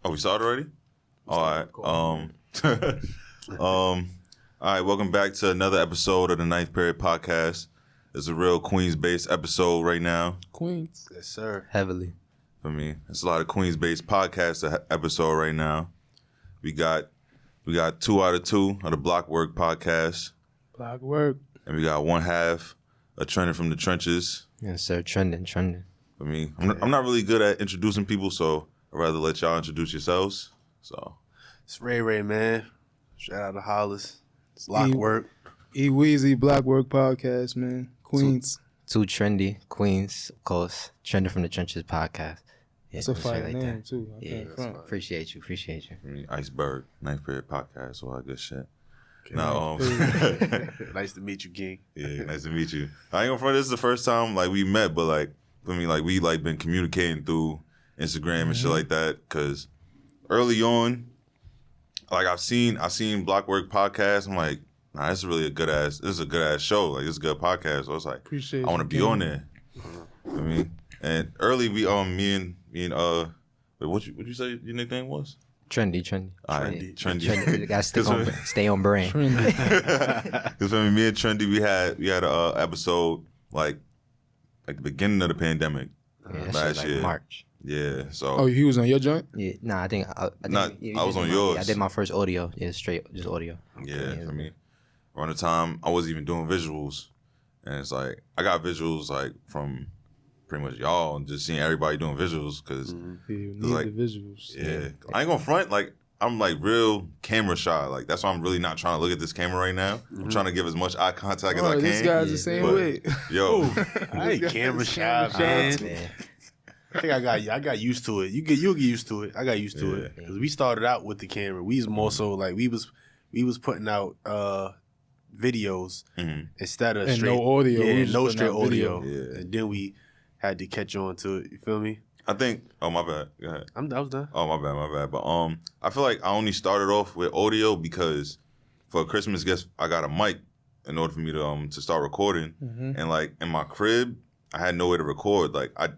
Oh, we started already? All right. All right, welcome back to another episode of the Ninth Period Podcast. It's a real Queens-based episode right now. Queens. Yes, sir. Heavily. For me, it's a lot of Queens-based podcast episode right now. We got 2 out of 2 of the Blockwerk Podcast. Blockwerk. And we got one half of Trending from the Trenches. Yes, sir. Trending. For me, I'm not really good at introducing people, so I'd rather let y'all introduce yourselves. So it's RayRay, man. Shout out to Hollis. It's Blockwerk. Weezy, Blockwerk Podcast, man. Queens. Too Trendy, Queens, of course. Trending from the Trenches podcast. Yeah, it's a fire name, too. Appreciate you. For me, Iceberg, Ninth Period Podcast, all that good shit. Okay. No, nice to meet you, King. Yeah, nice to meet you. I ain't gonna front. This is the first time like we met, but like for me, like we like been communicating through Instagram and shit like that. Cause early on, like I've seen Blockwerk Podcast. I'm like, nah, this is really a good ass show. Like, it's a good podcast. So it's like, appreciate I want to be on there. I mean, and early me and wait, what you say your nickname was? Trendy. Trendy. You gotta stay on brand. Because me and Trendy, we had a episode like the beginning of the pandemic last year. March. Yeah. So. Oh, he was on your joint? Yeah. Nah, I think I was on yours. I did my first audio. Yeah, straight just audio. Yeah, for me. Around the time I wasn't even doing visuals, and it's like I got visuals like from pretty much y'all and just seeing everybody doing visuals because like the visuals. Yeah, I ain't gonna front. Like I'm like real camera shy. Like that's why I'm really not trying to look at this camera right now. I'm trying to give as much eye contact as I can. This guy's the same way. Yo, I ain't camera shy, man. I think I got used to it. You'll get used to it. I got used to it because we started out with the camera. We was more so like we was putting out videos instead of straight no audio. Yeah, no straight audio. Yeah. And then we had to catch on to it. You feel me? I think. Oh my bad. Go ahead. I was done. Oh my bad. But I feel like I only started off with audio because for a Christmas gift I got a mic in order for me to start recording, and like in my crib I had no way to record. Like I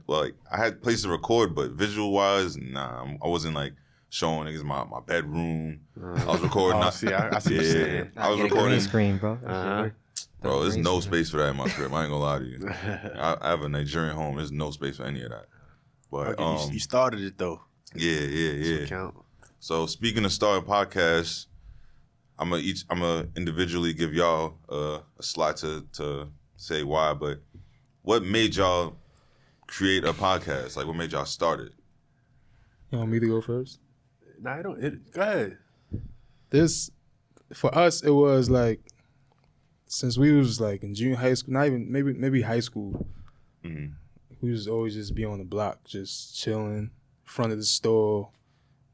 had places to record, but visual wise, nah, I wasn't like showing niggas my bedroom. I was recording. I see what you're saying. I was recording. Green screen, bro. Bro, there's no space for that in my crib. I ain't gonna lie to you. I have a Nigerian home. There's no space for any of that. But you started it though. Yeah. Count. So speaking of starting podcasts, I'm gonna individually give y'all a slot to say why. But what made y'all create a podcast? Like, what made y'all start it? You want me to go first? Nah, I don't. Go ahead. This, for us, it was like, since we was like in junior high school, not even, maybe high school, we was always just be on the block, just chilling, front of the store,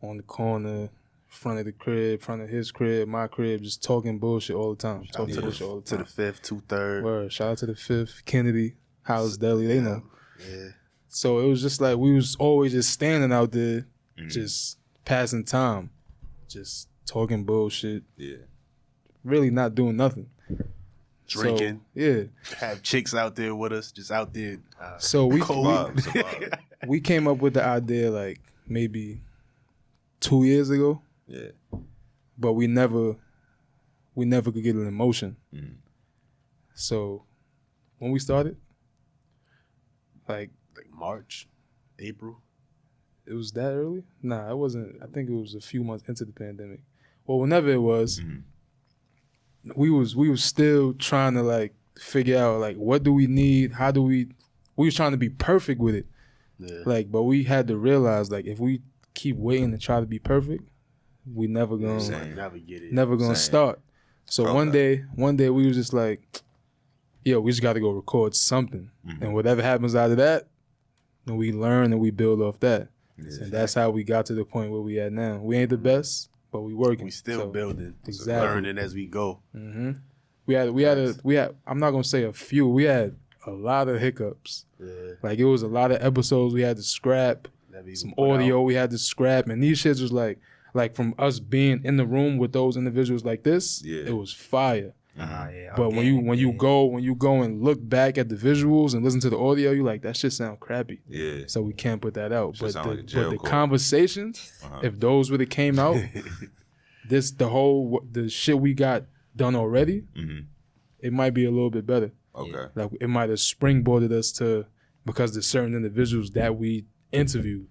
on the corner, front of the crib, front of his crib, my crib, just talking bullshit all the time. Talking bullshit all the time. To the fifth, 2/3. Word. Shout out to the Fifth, Kennedy, House Deli, they know. Yeah. So it was just like we was always just standing out there, just passing time, just talking bullshit. Yeah. Really not doing nothing. Drinking. So, yeah. Have chicks out there with us, just out there. So we Survive. we came up with the idea like maybe 2 years ago. Yeah. But we never could get it in motion. So when we started, like March, April. it was that early? Nah, it wasn't. I think it was a few months into the pandemic. Well, whenever it was, we was still trying to like figure out like what do we need? How do we was trying to be perfect with it. Yeah. Like, but we had to realize like if we keep waiting to try to be perfect, we never gonna Never get it. never gonna start. So Felt one day we was just like, yo, we just got to go record something, and whatever happens out of that, then we learn and we build off that, and that's how we got to the point where we at now. We ain't the best, but we working. We still building, Exactly. learning as we go. We had. I'm not gonna say a few. We had a lot of hiccups. Yeah. Like it was a lot of episodes we had to scrap. Some audio we had to scrap, and these shits was like from us being in the room with those individuals like this. Yeah. It was fire. Yeah, But when you go and look back at the visuals and listen to the audio, you like that shit sound crappy. Yeah. So we can't put that out. Shit But sound like a jail the court. conversations, if those would have came out, the shit we got done already, it might be a little bit better. Okay. Like it might have springboarded us to, because there's certain individuals that we interviewed.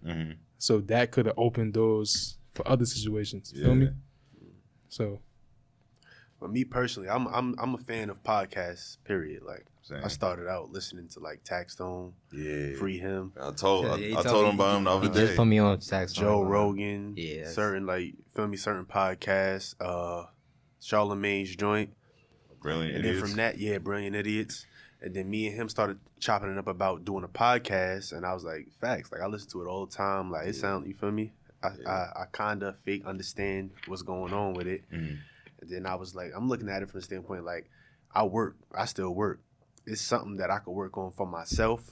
So that could have opened doors for other situations. You feel me? So, but me personally, I'm a fan of podcasts. Period. Like Same. I started out listening to like Taxstone, Free Him, I told he him told about him the other He just day. put me on Sax. Joe Rogan, Yeah, certain like certain podcasts, Charlemagne's joint, Brilliant and idiots. then from that, Brilliant Idiots. And then me and him started chopping it up about doing a podcast, and I was like, facts. Like I listen to it all the time. Like it sounds, you feel me? I kind of fake understand what's going on with it. And then I was like, I'm looking at it from the standpoint like, I still work. It's something that I could work on for myself,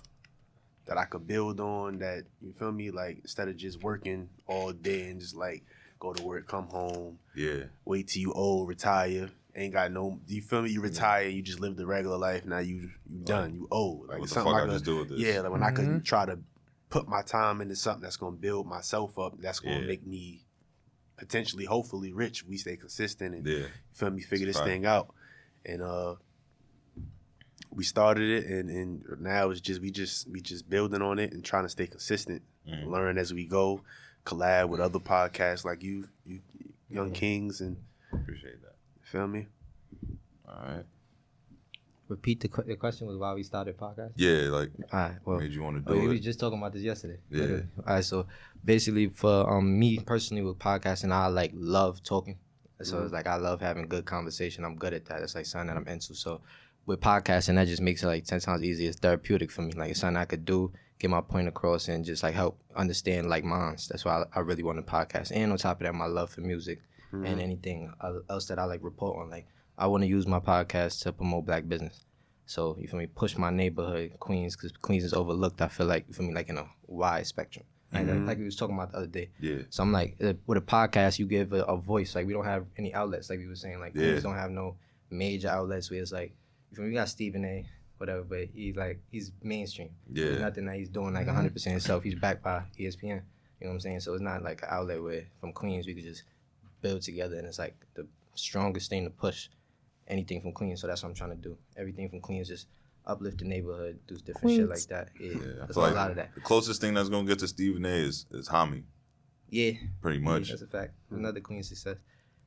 that I could build on. That, you feel me? Like instead of just working all day and just like go to work, come home, wait till you old, retire. Ain't got no, you feel me? You retire, you just live the regular life. Now you done, you old. Like What it's the something fuck I I just do with this? Yeah, like when I could try to put my time into something that's gonna build myself up, that's gonna make me potentially, hopefully rich. We stay consistent and you feel me, figure this thing out. And we started it, and now it's just we just building on it and trying to stay consistent, learn as we go, collab with other podcasts like you Young Kings, and Appreciate that. feel me? All right. Repeat the question was why we started podcast. Yeah, like All right. Well, made you want to we do were it. just talking about this yesterday. Yeah. Literally. All right. So basically, for me personally with podcasting, I like love talking. So it's like I love having good conversation. I'm good at that. It's like something that I'm into. So with podcasting, that just makes it like 10 times easier. It's therapeutic for me. Like it's something I could do, get my point across, and just like help understand like minds. That's why I really want a podcast. And on top of that, my love for music and anything else that I like report on. Like I want to use my podcast to promote Black business. So you feel me? Push my neighborhood, Queens, because Queens is overlooked. I feel like, you feel me, like in a wide spectrum. Like we was talking about the other day. Yeah. So I'm like, with a podcast, you give a voice. Like we don't have any outlets, like we were saying. Like Queens don't have no major outlets where it's like, you feel me? We got Stephen A. whatever, but he's mainstream. Yeah. There's nothing that he's doing like 100% himself. He's backed by ESPN. You know what I'm saying? So it's not like an outlet where from Queens we could just build together, and it's like the strongest thing to push anything from Queens. So that's what I'm trying to do. Everything from Queens, just uplift the neighborhood, do different shit like that. Yeah, I there's feel a like lot of that. the closest thing that's gonna get to Stephen A is Hami, Yeah, pretty much. that's a fact. Another Queens success.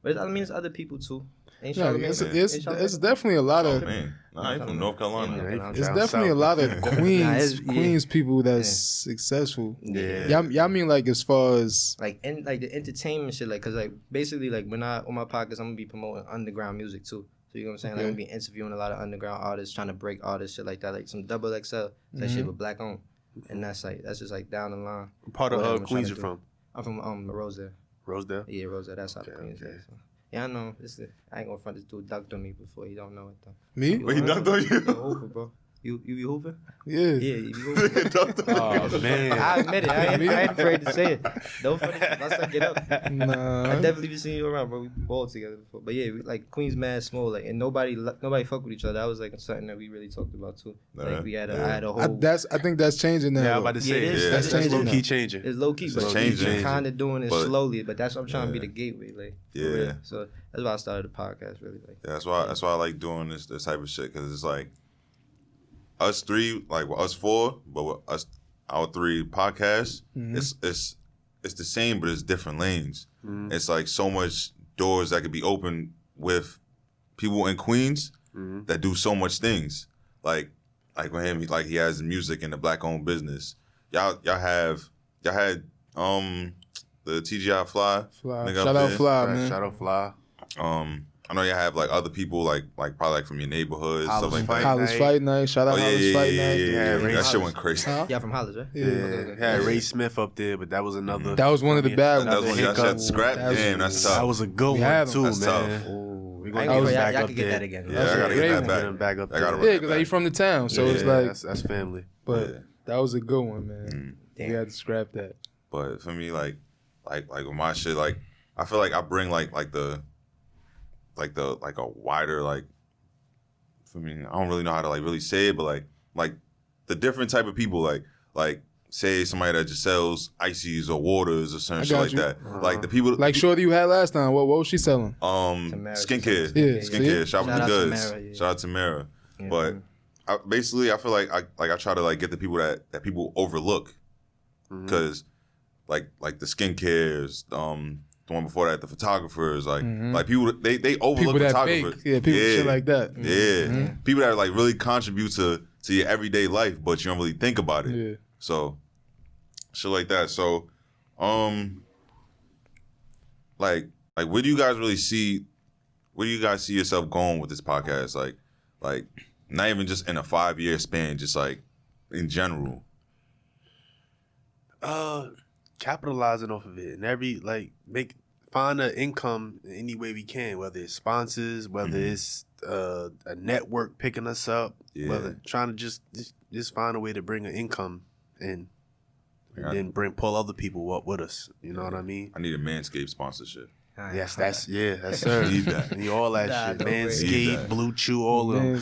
But I mean, it's other people too. Ain't Yeah, Charlamagne- it's ain't Charlamagne- definitely a lot of. Man, nah, he's from North Carolina. Yeah, It's Down definitely south. a lot of Queens yeah. Queens people that's successful. Yeah. Y'all mean like as far as like the entertainment shit, like, cause like basically like when I on my podcast, I'm gonna be promoting underground music too. So you know what I'm saying? Like, I'm gonna be interviewing a lot of underground artists, trying to break artists, shit like that, like some double XL, that shit with Black on, and that's just like down the line. What part of Whatever I'm Queens trying you to do. from? I'm from Rosedale. Rosedale? Yeah, Rosedale. That's how the Okay, Queens okay. is. So. Yeah, I know. I ain't gonna front this dude ducked on me before. He don't know it though. me? Wait, he dunked on you? You a hooper, bro. You be hooping? Yeah. Yeah, you be hooping. Dunked on you. Oh, man. I admit it. I ain't afraid to say it. Don't funny. Let's not get up. I Nah. definitely been seeing you around, bro. We balled together before, but yeah, we, like Queens mad small, like, and nobody fuck with each other. That was like something that we really talked about too. Like I had a whole. I think that's changing now. Yeah, I'm though. about to say, Yeah, it is. that's That's low key changing. changing. It's low key, but It's we're changing. kind of doing it But- slowly. But that's what I'm trying to be the gateway, like. for Yeah. real. So that's why I started the podcast, really. Like. Yeah, that's why I like doing this type of shit, because it's like us three, like us four, but with our three podcasts, it's the same, but it's different lanes. It's like so much doors that could be opened with people in Queens that do so much things. Like with him, he has music in the Black-owned business. Y'all had the TGI Fly. Fly. nigga Shout up out there. Fly, Right, man. shout out Fly. I know you have like other people like probably like from your neighborhood, stuff Hollis like Fight that. Hollis Night. Fight Night. Shout out Oh yeah, Hollis yeah, Fight yeah, Night. yeah, yeah. Ray That shit Hollis. went crazy. Huh? Yeah, from Hollis, right? Yeah. Had Ray Smith up there, but that was another. That was one of the bad That was ones. when y'all shot the scrap. That was- Damn, that's That tough. was a good We one had 'em. too, That's man. tough. We I gonna ain't get gonna him y'all back can up get there. that again. Yeah, That's I a gotta great get one. that back. Get him back up I gotta there. Yeah, because he's from the town, so it's like. that's family. But that was a good one, man. We had to scrap that. But for me, like with my shit, like I feel like I bring like a wider like I mean, I don't really know how to like really say it, but like the different type of people, like say somebody that just sells ices or waters or something shit like that. Like the people like Shorty you had last time. What was she selling? Skincare. Yeah, Skincare, shop with the goods. Tamara, yeah. Shout out to Mara. Yeah. But I feel like I try to like get the people that people overlook. Cause like the skincares, the one before that, the photographers, like people they overlook People that photographers. bake. Yeah, people shit like that. Yeah. People that like really contribute to your everyday life, but you don't really think about it. Yeah. So shit like that. So like where do you guys see yourself going with this podcast? Like not even just in a 5-year span, just like in general. Capitalizing off of it and find an income in any way we can, whether it's sponsors, whether it's a network picking us up, whether trying to just find a way to bring an income in, and then pull other people up with us. You know what I mean? I need a Manscaped sponsorship. Yes, that's sir. Need that. Need all that shit. Manscaped, Blue Chew, all of them.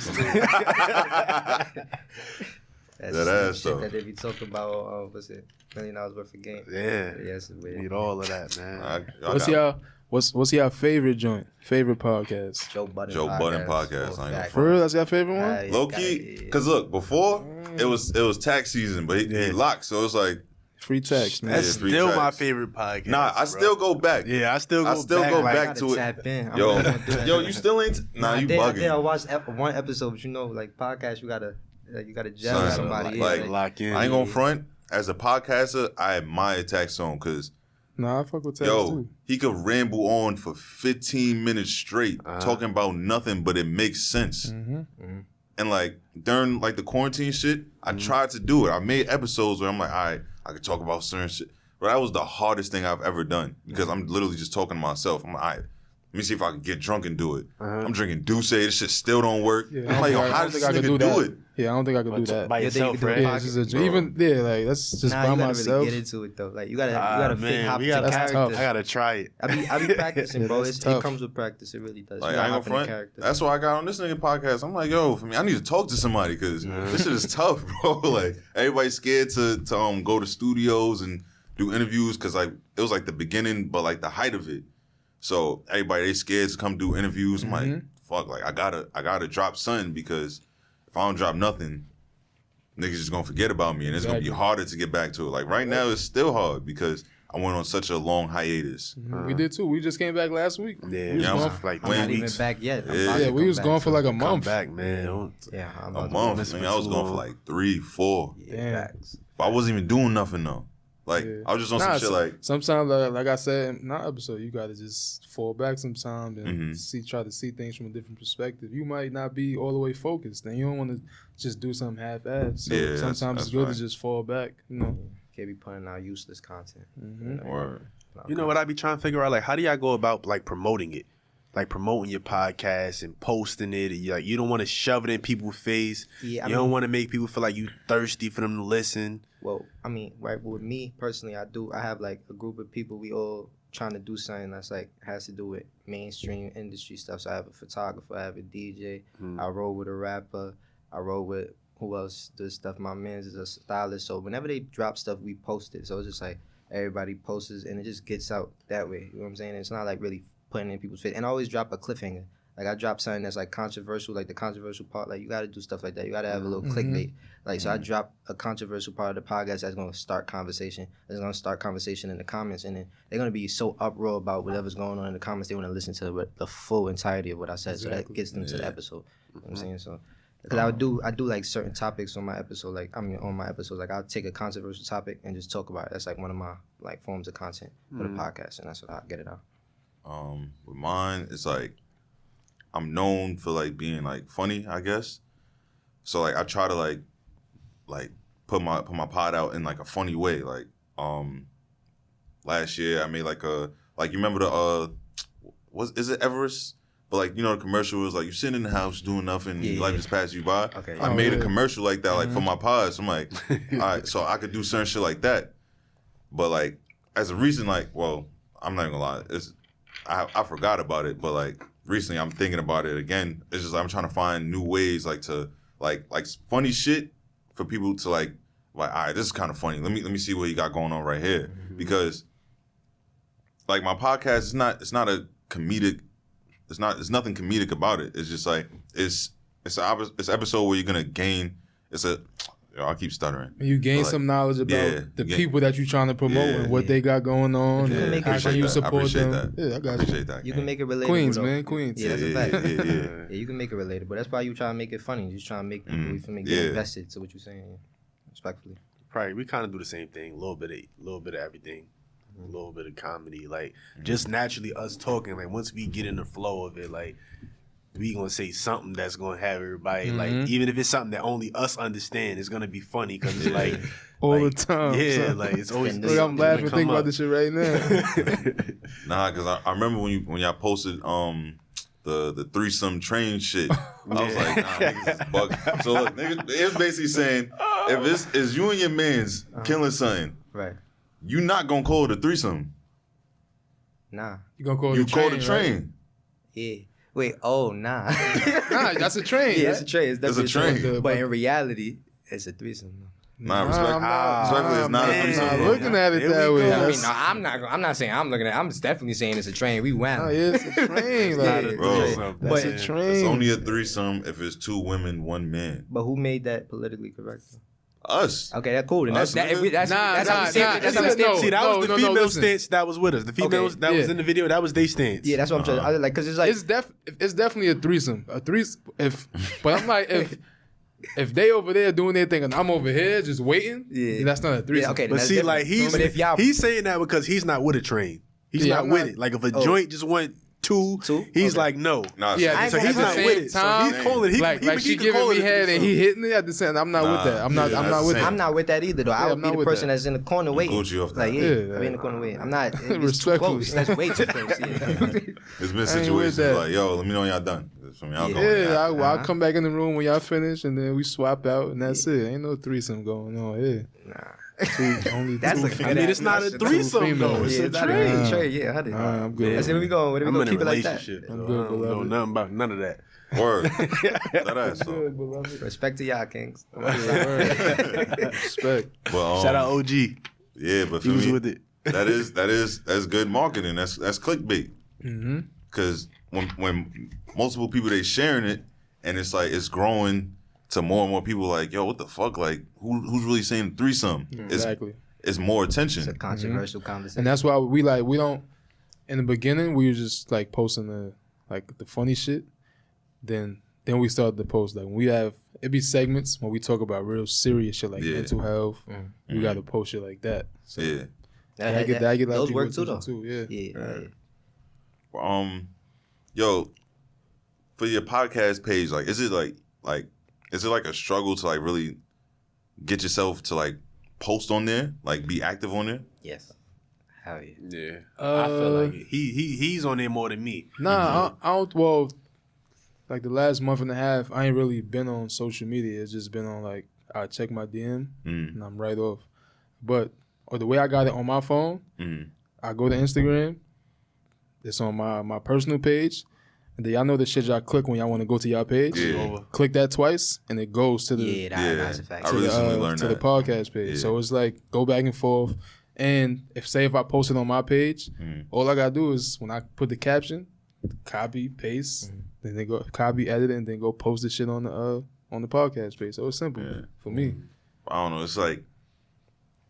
That's That the ass, shit though. that they be talking about. What's it? $1 million worth of game. Yeah. Yes, Need all of that, man. What's your favorite joint? Favorite podcast? Joe Budden Podcast. I ain't gonna For real, that's your favorite one? Low key, cause look, before it was tax season, but he locked, so it's like Free text, man. That's free still tracks. my favorite podcast. Nah, I still go back. Yeah, I still go back to it. Tap in. I'm Yo, really gonna do that. yo, you still ain't? Nah, you I bugging. did. I watched one episode, but you know, like podcast, you gotta gel with Son, somebody. like, lock in. I ain't gonna front. As a podcaster, I admire Tax Zone because Nah, I fuck with text yo, too. he could ramble on for 15 minutes straight talking about nothing, but it makes sense. And like during like the quarantine shit, I tried to do it. I made episodes where I'm like, all right, I could talk about certain shit. But that was the hardest thing I've ever done because I'm literally just talking to myself. I'm like, all right, let me see if I can get drunk and do it. I'm drinking Douce. This shit still don't work. Yeah, I'm like, yo, how does this nigga do it? Yeah, I don't think I could do that. By yourself, right? Yeah, it's just even like that's just Nah, by you gotta myself. really get into it though. Like you gotta fit hop to That's character. tough. I gotta try it. I be practicing, Yeah, bro. that's It tough. comes with practice. It really does. Like, You I gotta ain't hop gonna in the front. character. That's why I got on this nigga podcast. I'm like, yo, for me, I need to talk to somebody because this shit is tough, bro. Like everybody's scared to go to studios and do interviews because like it was like the beginning, but like the height of it. So everybody they scared to come do interviews. I'm like, fuck, like I gotta drop something because if I don't drop nothing, niggas just gonna forget about me and it's gonna be harder to get back to it. Like right now, it's still hard because I went on such a long hiatus. We did too. We just came back last week. Yeah, We was Yeah, going I'm for, like I'm not even weeks. back yet. I'm Yeah. about yeah, to we come was back, going for so- like a Come month. back, man. Yeah, I'm A about to month. miss I for was too going for long. like 3, 4. Yeah, facts. But I wasn't even doing nothing though. Like Yeah. I was just on some shit like sometimes like I said in our episode, you gotta just fall back sometimes and try to see things from a different perspective. You might not be all the way focused, and you don't want to just do something half-assed. So Yeah, sometimes that's it's good right. to just fall back. You know. Can't be putting out useless content. or You know what I be trying to figure out? Like, how do y'all go about like promoting it? Like promoting your podcast and posting it. And you don't want to shove it in people's face. Yeah, You don't want to make people feel like you thirsty for them to listen. Well, I mean, right, with me personally, I have like a group of people, we all trying to do something that's like has to do with mainstream industry stuff. So I have a photographer, I have a DJ, I roll with a rapper, I roll with who else does stuff. My man's is a stylist. So whenever they drop stuff, we post it. So it's just like everybody posts it and it just gets out that way. You know what I'm saying? It's not like really putting it in people's face. And I always drop a cliffhanger. Like I drop something that's like controversial, like the controversial part. Like you got to do stuff like that. You got to have a little clickbait. Like so, I drop a controversial part of the podcast that's gonna start conversation. It's gonna start conversation in the comments, and then they're gonna be so uproar about whatever's going on in the comments. They want to listen to the full entirety of what I said, so that gets them to the episode. You know what I'm saying? So, because I do like certain topics on my episode. Like on my episodes, like I'll take a controversial topic and just talk about it. That's like one of my like forms of content for the podcast, and that's what I get it out. with mine, it's like I'm known for like being like funny, I guess. So like I try to like put my pod out in like a funny way. Like last year I made like you remember the is it Everest? But like, you know, the commercial was like you sitting in the house doing nothing, life just passed you by. Okay. I made a commercial like that, like for my pod. So I'm like, all right, so I could do certain shit like that. But like as a reason, like, well, I'm not gonna lie, I forgot about it. But like recently I'm thinking about it again. It's just I'm trying to find new ways like to like funny shit for people to like all right, this is kind of funny. Let me see what you got going on right here. Because like my podcast is not a comedic, it's nothing comedic about it. It's just like it's an episode where you're gonna gain. I keep stuttering. You gain some knowledge about the people that you're trying to promote and what they got going on. You can make how can you support them? That. Yeah, I got appreciate that. You can make it relatable. Queens, though. man, Queens. Yeah, that's a fact. Yeah. You can make it relatable. That's why you trying to make it funny. You just trying to make people you feel me, get invested to what you're saying. Respectfully. Probably we kind of do the same thing. A little bit of everything. A little bit of comedy. Like just naturally us talking. Like once we get in the flow of it, like we gonna say something that's gonna have everybody like, even if it's something that only us understand, it's gonna be funny because it's like all the time. Yeah, son. like it's always. Look, I'm laughing thinking about this shit right now. Nah, because I remember when y'all posted the threesome train shit. I was like, nah, niggas is bugging. So look, nigga, it's basically saying if it's you and your man's killing something, Right. you not gonna call it a threesome. Nah. You gonna call You it call a it a train? train. Yeah. Wait. Oh, nah. Nah, that's a train. Yeah, right? it's a train. It's definitely It's a train. train. But in reality, it's a threesome. Nah, respectfully, it's not a threesome. I'm bro. looking at it Here that we way. go. I mean, no, I'm not saying I'm looking at it. I'm definitely saying it's a train. We went. Oh, yeah, it's a train. Like, Bro, that's a It's train. only a threesome if it's 2 women, 1 man. But who made that politically correct? Us. Okay, that's cool. Then Us, that's how we Nah, stand. That's how we nah, stand. no. See, that was the female listen. stance that was with us. The females that was in the video, that was their stance. Yeah, that's what I'm trying. I like because it's like It's definitely a threesome. But I'm like if they over there doing their thing and I'm over here just waiting, then that's not a threesome. Yeah, okay. But That's see, different. like he's saying that because he's not with a train. He's not with it. Like if a joint just went two, he's like no. Nah, Yeah, So at he's the not same with it. So time, he's calling. Like she giving me head and he hitting it at the same. I'm not with that. I'm not with I'm that. not with that either, though. I Yeah, would I'm be not the with person that. that's in the corner waiting. Gucci off that. Like, Yeah. I'm in the corner waiting. I'm not. It's too Respectfully. close. That's way too close. Yeah. There's been with situations that. like, yo, let me know when y'all done. From y'all going Yeah, after. I'll come back in the room when y'all finish and then we swap out and that's it. Ain't no threesome going on here. Only That's two. a good I mean, it's not a threesome though. It's a train. Train. Yeah, how did? I'm good. I said, where we going? Where we I'm going? in a Keep it like that. relationship. I'm so good, I don't know beloved. nothing about none of that. Word. That ass though. Good, beloved. Respect to y'all, kings. Respect. But, Shout out OG. Yeah, but for He was me, with it. that's good marketing. That's clickbait. Mm-hmm. Because when multiple people they sharing it and it's like it's growing to more and more people like, yo, what the fuck? Like who's really saying threesome? Exactly. It's more It's a attention. controversial conversation. And that's why we don't. In the beginning, we were just like posting the funny shit. Then we started to post like when it be segments when we talk about real serious shit like mental health. We got to post shit like that. So Yeah. I get a lot of Those people work too, though. attention too. Yeah. Yo, for your podcast page, like, is it like a struggle to like really get yourself to like post on there, like be active on there? Yes. Hell yeah. Yeah, I feel like it. He's on there more than me. Nah, I don't. Well, like the last month and a half, I ain't really been on social media. It's just been on like I check my DM and I'm right off. But the way I got it on my phone, I go to Instagram. It's on my personal page. And then y'all know the shit y'all click when y'all want to go to y'all page. Yeah. Click that twice and it goes to the Yeah, that's a fact. I recently learned to the that. podcast page. Yeah. So it's like go back and forth. And if I post it on my page, all I gotta do is when I put the caption, copy, paste, then they go copy, edit it, and then go post the shit on the podcast page. So it's simple for me. I don't know. It's like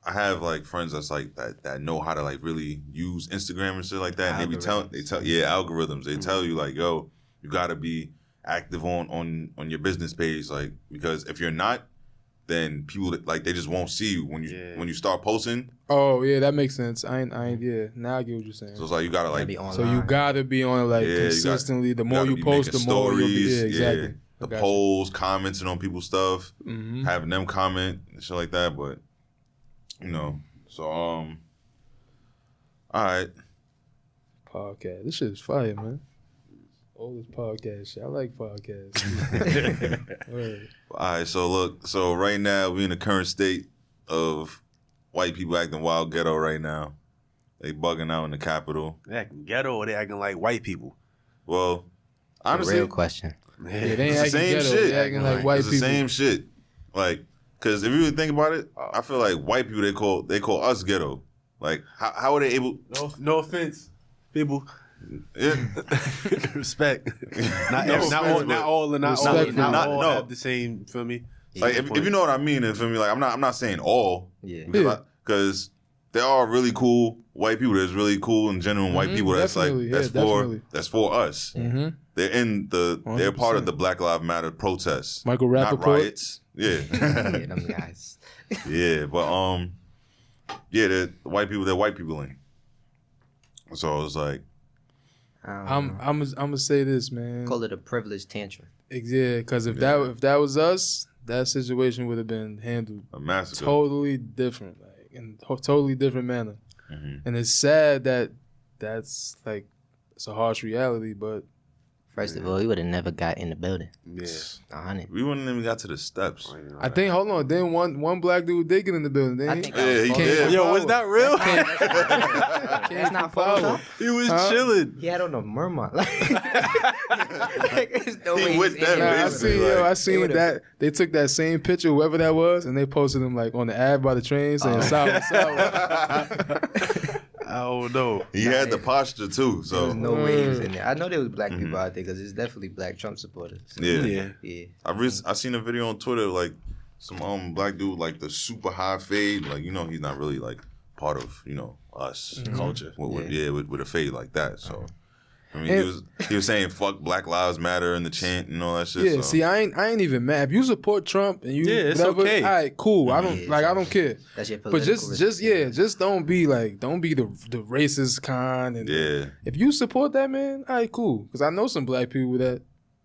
I have like friends that's like that know how to like really use Instagram and shit like that. And they tell algorithms. They tell you like, yo, you gotta be active on your business page, like because if you're not, then people like they just won't see you when you start posting. Oh yeah, that makes sense. I ain't yeah. Now I get what you're saying. So it's like you gotta like Be online. So you gotta be on it like consistently. The more you post, the more you'll be. Yeah, exactly. The polls, commenting on people's stuff, having them comment and shit like that. But you know, so all right. Podcast. This shit is fire, man. All this podcast shit. I like podcasts. Word. All right, so right now we in the current state of white people acting wild ghetto right now. They bugging out in the Capitol. They acting ghetto or they acting like white people? Well, honestly, real question. Yeah, they ain't it's the acting same ghetto. shit. They acting like white it's people. the same shit. Like, cause if you really think about it, I feel like white people they call us ghetto. Like, how are they able? No offense, people. Yeah. Respect. Not No all have the same. Feel me? Like if you know what I mean, and feel me, like I'm not saying all. Yeah. Because there are really cool white people. There's really cool and genuine white people. That's Definitely. that's for us. Mm-hmm. They're part of the Black Lives Matter protests. Michael not Rappaport. riots. Yeah. Yeah, them guys. Yeah, but the white people. They're white people in. So I was like, I'm gonna say this, man. Call it a privilege tantrum. Yeah, because if that was us, that situation would have been handled a massacre. totally different, like in a totally different manner. Mm-hmm. And it's sad that that's like it's a harsh reality, but First of all, we would have never got in the building. Yeah. 100. We wouldn't even got to the steps. I think hold on, then one black dude did get in the building. Didn't I he? think Yeah, he Can't did. Yo, was that real? That's not Photoshop. He was chilling. He had on a mermaid. Like, there's no He way with he's them, in there. basically. I seen that they took that same picture, whoever that was, and they posted him like on the ad by the train saying sour. I don't know. He had the posture too. So There's no way he was in there. I know there was black people out there because there's definitely black Trump supporters. yeah. Yeah. I seen a video on Twitter like some black dude like the super high fade, like he's not really like part of us Culture. With a fade like that. So I mean he was saying fuck Black Lives Matter and the chant and all that shit. Yeah, so. see, I ain't even mad. If you support Trump and you it's whatever, okay. all right, cool. I don't Yeah, I don't care. That's your But political just don't be the racist kind. And Yeah. if you support that man, all right, cool. Because I know some black people that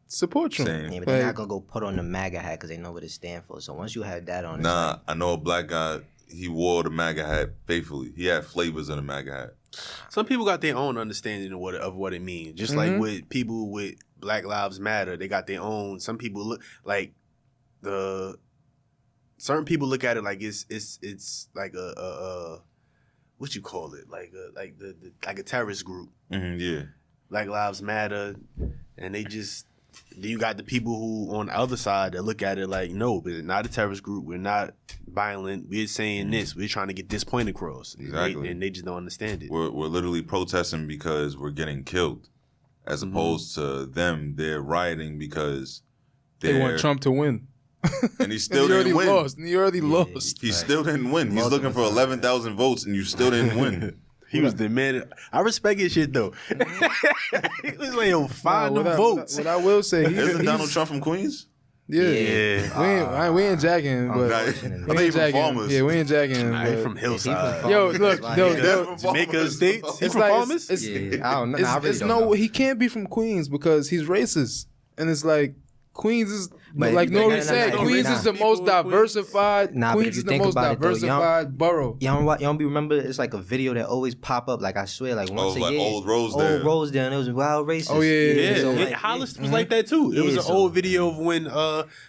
support Trump. Same. Yeah, but they're not gonna go put on the MAGA hat because they know what it stands for. So once you have that on, Nah, I know a black guy. He wore the MAGA hat faithfully. He had flavors in the MAGA hat. Some people got their own understanding of what it means. Just like with people with Black Lives Matter, they got their own. Some people look like certain people look at it like it's like a what you call it, like a terrorist group. Mm-hmm, yeah. Black Lives Matter, and then you got the people who on the other side that look at it like, no, but it's not a terrorist group. We're not violent. We're saying this. We're trying to get this point across. Exactly. And they just don't understand it. We're literally protesting because we're getting killed, as opposed to them. They're rioting because They want Trump to win. and he still And didn't win. He already lost. He still didn't win. He's looking for 11,000 votes, and you still didn't win. He was demanding. I respect his shit though. He was like, yo, find the votes. What I will say, Isn't Donald Trump from Queens? Yeah. We ain't jacking, but I we think ain't he's from jacking. Farmers. Yeah, we ain't jacking. Nah, he but- from Hillside. Yo, look, Jamaica Estates. He It's from like Farmers? Yeah, I don't know. I really it's don't no, know. he can't be from Queens because he's racist, and it's like Queens is But like if you- Nori no, said. no, Queens nah. is the most diversified. Nah, but Queens if you is the think most about it, though, diversified borough. Y'all don't be remember? It's like a video that always pop up. Like I swear, like once a like year. Old Rosedale. Old Rosedale, and it was wild racist. Oh, yeah. So, Yeah, like, Hollis was like that too. It was an so- old video of when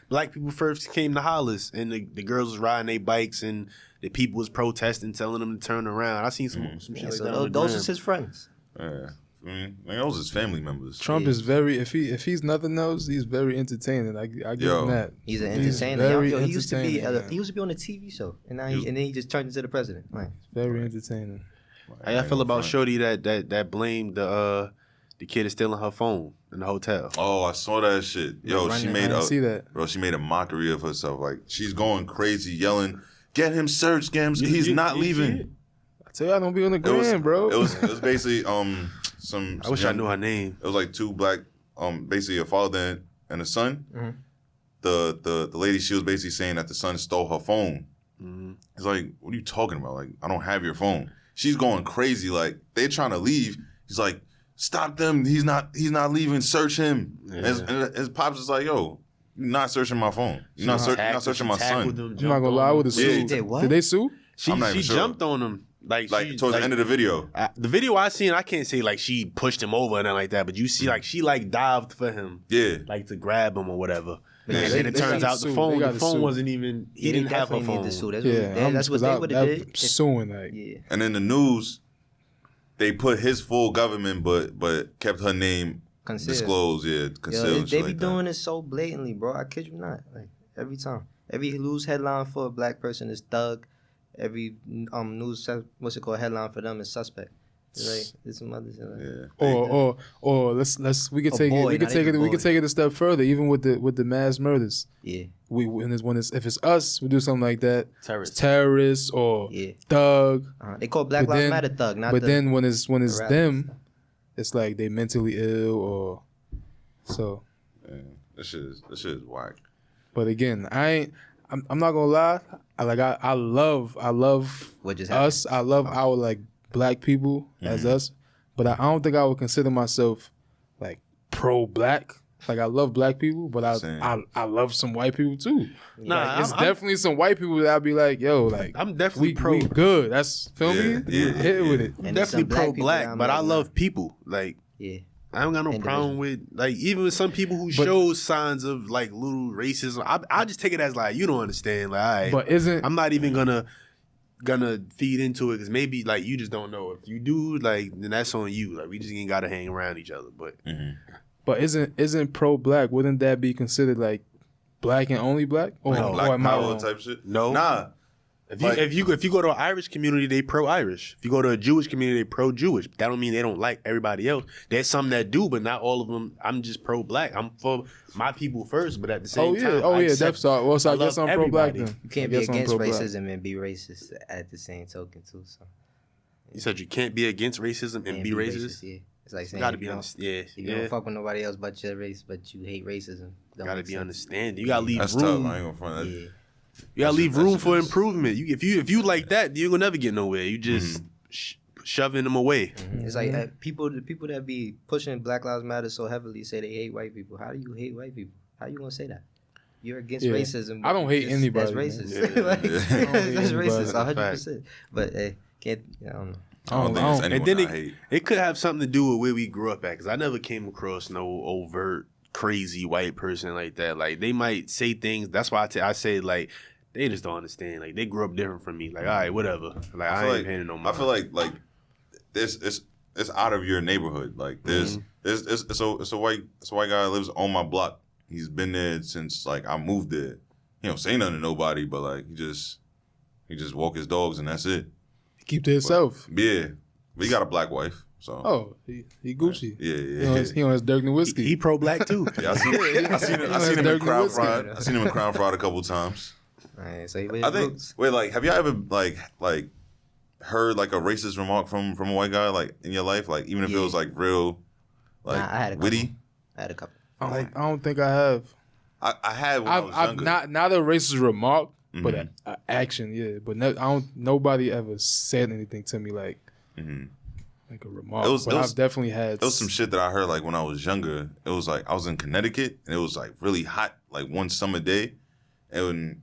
black people first came to Hollis, and the girls was riding their bikes, and the people was protesting, telling them to turn around. I seen some shit Yeah, like so that. On the those gram. was his friends. Yeah. I mean, those his family members. Trump is very if he's nothing else, he's very entertaining. I give him that. He's an He's entertainer. very Yo, he used to be entertaining, man. he used to be on a TV show, and now and then he just turned into the president. Right. Very entertaining. How y'all feel about Shorty that blamed the kid is stealing her phone in the hotel? Oh, I saw that shit. Yo, she I made didn't see that. Bro, she made a mockery of herself. Like she's going crazy, yelling, "Get him searched, get him. He's not leaving." I tell you, I don't be on the It was, gram, bro. It was basically some. I wish I knew her name. It was like two black, basically a father and a son. Mm-hmm. The lady, she was basically saying that the son stole her phone. Mm-hmm. He's like, "What are you talking about? Like, I don't have your phone." She's going crazy. Like they're trying to leave. He's like, "Stop them! He's not leaving. Search him." Yeah. And his pops is like, "Yo, you're not searching my phone. You're not searching my son." I'm not gonna lie, I would have Yeah. sued. Did what? Did they sue? She I'm not even sure. jumped on him. Like Towards the end of the video. the video I seen, I can't say like she pushed him over and nothing like that, but you see like she like dived for him, Yeah. like to grab him or whatever. Yeah, And they- then it they turns gotta out sue. the They phone gotta sue. wasn't even. He didn't have her definitely phone. need to sue. That's Yeah, that's what they would have did. Suing like. Yeah. And in the news, they put his full government, but kept her name disclose, conceal. Yo, they be doing it so blatantly, bro. I kid you not. Like every time, every news headline for a black person is thug. Every news headline for them is suspect. Like it's some other shit. Like. Or we could take it a step further. Even with the mass murders. Yeah. If it's us, we do something like that. Terrorists or thug. They call Black Lives Matter thug. Then when it's them, it's like they mentally ill or so. Man, this shit is whack. But again, I'm not gonna lie. I love what just us. I love our like black people as us. But I don't think I would consider myself like pro-black. Like I love black people, but I love some white people too. Nah, like, it's definitely some white people that I'll be like, yo, like I'm definitely we good. That's feel me? Hit with it. I'm definitely pro-black, but I love people. Like I don't got no problem with like even with some people who show signs of like little racism. I just take it as like you don't understand. Like, all right, but I'm not even gonna feed into it because maybe like you just don't know. If you do, like then that's on you. Like we just ain't gotta hang around each other. But isn't pro-black? Wouldn't that be considered like black and only black? Or black power type shit? No, nah. If you go to an Irish community, they pro-Irish. If you go to a Jewish community, they pro-Jewish. That don't mean they don't like everybody else. There's some that do, but not all of them. I'm just pro-black. I'm for my people first, but at the same time, that's all. Well, so I guess I'm pro-black then. You can't be against racism and be racist at the same token too. So you said you can't be against racism and be racist. Yeah. It's like saying you gotta be understanding. You don't fuck with nobody else but your race, but you hate racism. You gotta be understanding. You gotta leave That's room. Tough. I ain't gonna front that. You gotta leave room for improvement. If you like that, you're gonna never get nowhere. You just shoving them away. It's like the people that be pushing Black Lives Matter so heavily say they hate white people. How do you hate white people? How you gonna say that? You're against racism. I don't hate anybody. That's racist. That's racist, 100%. But can't. I don't know. I don't think it's anyone I hate. It could have something to do with where we grew up at, because I never came across no overt crazy white person like that. Like they might say things. That's why I say like they just don't understand. Like they grew up different from me. Like all right, whatever. Like I ain't paying no mind. I feel like it's out of your neighborhood. Like it's a white guy that lives on my block. He's been there since like I moved there. He don't say nothing to nobody, but like he just walk his dogs and that's it. Keep to himself. Yeah, but he got a black wife. So he Gucci. Yeah. He on his Dirk Nowitzki. He pro-black too. Yeah, I seen him in Crown Fried. I seen him in Crown Fried a couple times. Right, so have y'all ever like heard like a racist remark from a white guy like in your life? Like even if it was like real, like I had a witty. I had a couple. I don't think I have. I had when I was younger. Not a racist remark, but an action. But nobody ever said anything to me like. Like a remark. I've definitely had. It was some shit that I heard like when I was younger. It was like I was in Connecticut and it was like really hot, like one summer day, and when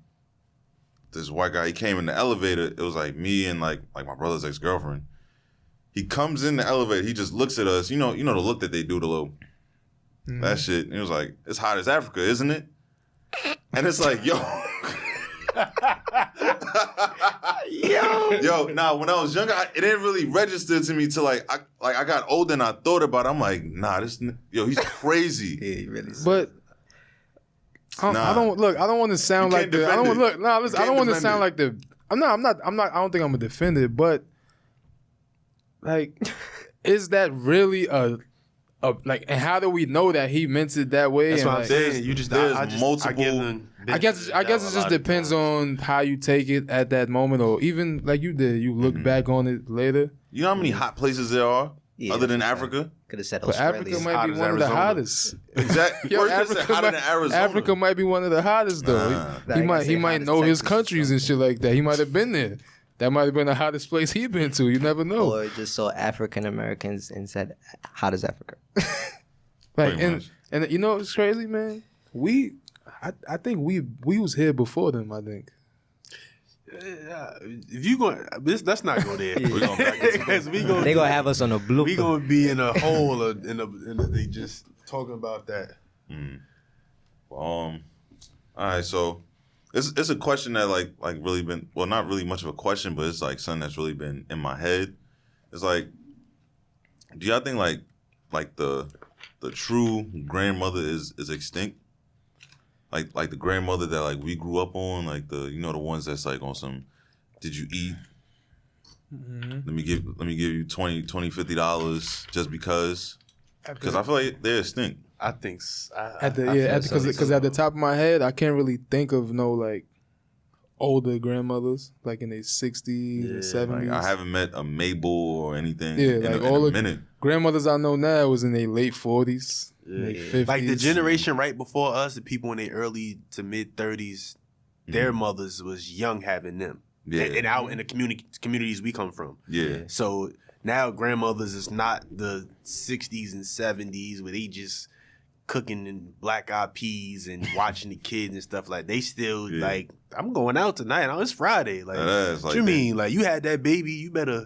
this white guy he came in the elevator, it was like me and like my brother's ex-girlfriend. He comes in the elevator, he just looks at us. You know the look that they do, the little that shit. And he was like, "It's hot as Africa, isn't it?" And it's like, yo. Nah, when I was younger, it didn't really register to me till I got older and I thought about it. I'm like, nah, he's crazy. Yeah, he really is. But I don't want to sound like the. I don't want to sound like the. I'm not. I don't think I'm a defender, but like, is that really a like? And how do we know that he meant it that way? That's and what I'm saying. You just there's multiple. I guess it just depends on how you take it at that moment, or even like you did. You look back on it later. You know how many hot places there are other than Africa? Could have said but Africa might be one of the hottest. Exactly. Africa might be one of the hottest though. He might know his countries and shit like that. He might have been there. That might have been the hottest place he'd been to. You never know. Or just saw African Americans and said, "How does Africa?" Like and you know what's crazy, man? I think we was here before them. I think. If you going, let's not go there. We're going back they gonna have us on a blue. We gonna be in a hole they just talking about that. All right, so it's a question that like really been not really much of a question, but it's like something that's really been in my head. It's like, do y'all think like the the true grandmother is extinct. Like the grandmother that like we grew up on, like the the ones that's like on some, did you eat? Let me give you $20, $50 just because I feel like they're extinct. I think because at the top of my head I can't really think of no like older grandmothers like in their 60s and 70s. Like, I haven't met a Mabel or anything in a minute. Grandmothers I know now was in their late 40s, late 50s. Like the generation right before us, the people in their early to mid 30s, their mothers was young having them. Yeah. And out in the communities we come from. Yeah. So now grandmothers is not the 60s and 70s where they just cooking in black eyed peas and watching the kids and stuff like they still like, I'm going out tonight. Oh, it's Friday. Like, what you mean? Like, you had that baby, you better.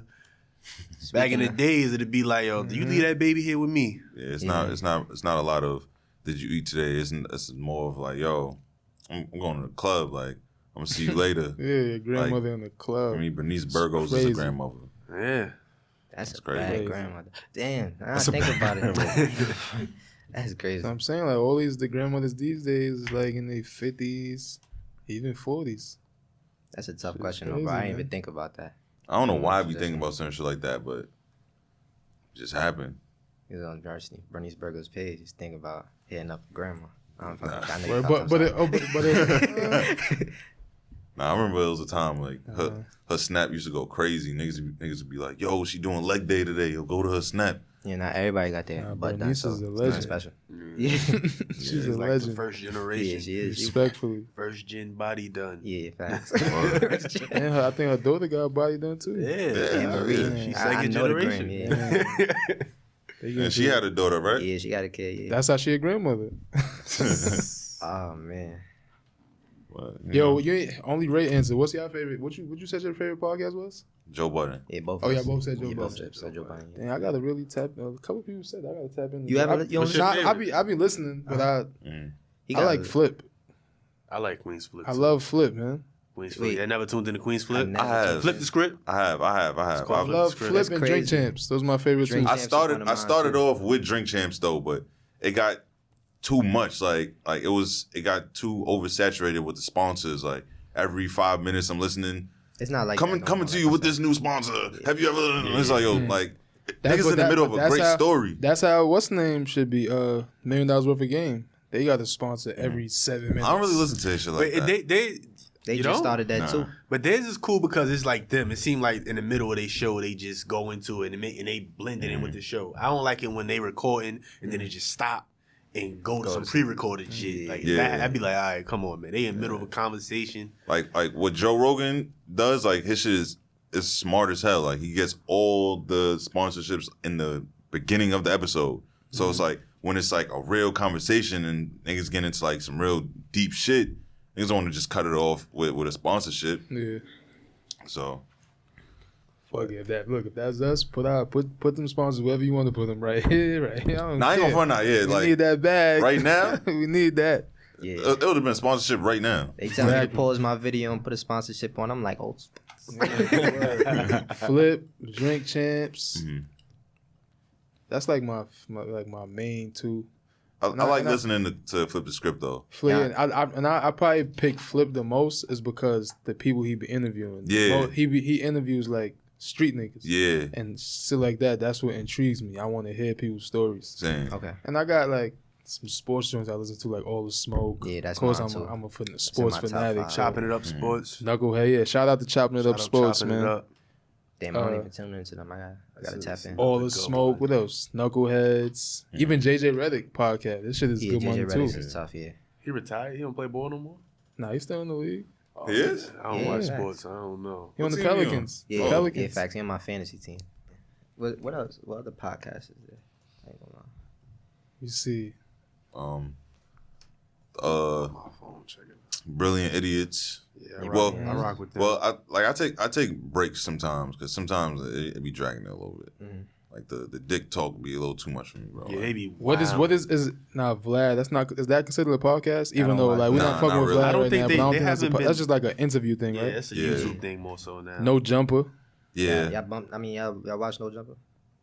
Back in the days, it'd be like, yo, do you leave that baby here with me? Yeah, it's not a lot of did you eat today? It's more of like, yo, I'm going to the club. Like, I'm gonna see you later. Yeah, your grandmother in the club. I mean, Bernice Burgos is a grandmother. Yeah, that's crazy. Bad grandmother. Damn, I think about it. That's crazy. So I'm saying like all the grandmothers these days is like in their 50s, even 40s. That's a tough question, crazy, though, bro. I didn't even think about that. I don't know why I be thinking about certain shit like that, but it just happened. He was on Bernice Burgos' page. He's thinking about hitting up grandma. I don't fucking Nah, I remember it was a time like her snap used to go crazy. Niggas would be like, "Yo, she doing leg day today. Yo, go to her snap." Yeah, not everybody got their butt done, so is a legend. it's special. Yeah, she's a like legend. The first generation. Yeah, she is. Respectfully, first gen body done. Yeah, facts. And I think her daughter got a body done too. Yeah, Marie. She's second generation. And she had a daughter, right? Yeah, she got a kid. Yeah. That's how she a grandmother. Oh man. Well, yo, you ain't only Ray answer. What's your favorite? What you said your favorite podcast was? Joe Budden. Yeah, both. Oh yeah, both said Joe Budden. Both said Joe Budden. Dang, I gotta really tap. A couple people said I gotta tap in. You haven't? You don't? I be listening, but I like Flip. I like Queen's Flip. I love Flip, man. Queen's Flip. I never tuned into Queen's Flip. I have. Flip the script. I have. I love Flip and Drink Champs. Those are my favorite two. I started off with Drink Champs though, but it got too much. Like it got too oversaturated with the sponsors. Like every 5 minutes I'm listening. It's not like coming to you with this new sponsor. Have you ever? It's like yo, like niggas in the middle of a great story. That's how what's the name should be. $1 million worth of game. They got a sponsor every 7 minutes. I don't really listen to that shit like that. They just started that too. But theirs is cool because it's like them. It seemed like in the middle of their show, they just go into it and they blend it in with the show. I don't like it when they recording and then it just stop and go to some pre-recorded shit. Like I'd be like, all right, come on, man. They in the middle of a conversation. Like what Joe Rogan does, like his shit is smart as hell. Like he gets all the sponsorships in the beginning of the episode. So it's like when it's like a real conversation and niggas get into like some real deep shit, niggas don't want to just cut it off with a sponsorship. Yeah. So fuck it. If that's us, put them sponsors wherever you want to put them. Right here, right here. I ain't gonna front out. Yeah, we like need that bag right now. We need that. Yeah, it would have been sponsorship right now. They tell me to pause my video and put a sponsorship on. I'm like, oh, Flip, Drink Champs. Mm-hmm. That's like my main two. I like listening to Flip the Script though. Flip, and I probably pick Flip the most is because the people he be interviewing. Yeah, he interviews like street niggas. Yeah, and shit like that. That's what intrigues me. I want to hear people's stories. Same. Okay. And I got like some sports joints I listen to, like All the Smoke. Yeah, that's of course. Mine I'm a sports fanatic. Chopping it up, sports. Knucklehead. Yeah, shout out to Chopping It Up Sports, man. Damn, I don't even tune into them. I gotta tap in. All the Smoke. What else? Knuckleheads. Even JJ Redick podcast. This shit is good money too. JJ is tough. Yeah. He retired. He don't play ball no more. Nah, he's still in the league. Oh, he is. I don't watch sports. I don't know. He on the Pelicans. Yeah, Pelicans. Yeah, facts. He on my fantasy team. What else? What other podcasts is there? I ain't gonna lie. You see. My phone. Check it. Brilliant Idiots. Yeah, I rock with them. Well, I take breaks sometimes because sometimes it be dragging it a little bit. Mm-hmm. Like the dick talk be a little too much for me, bro. Yeah, they be What is Vlad? That's not. Is that considered a podcast? Even though like we're not fucking with Vlad right now, but I don't think that's just like an interview thing, right? Yeah, it's a YouTube thing more so now. No Jumper. Yeah. Y'all watch No Jumper?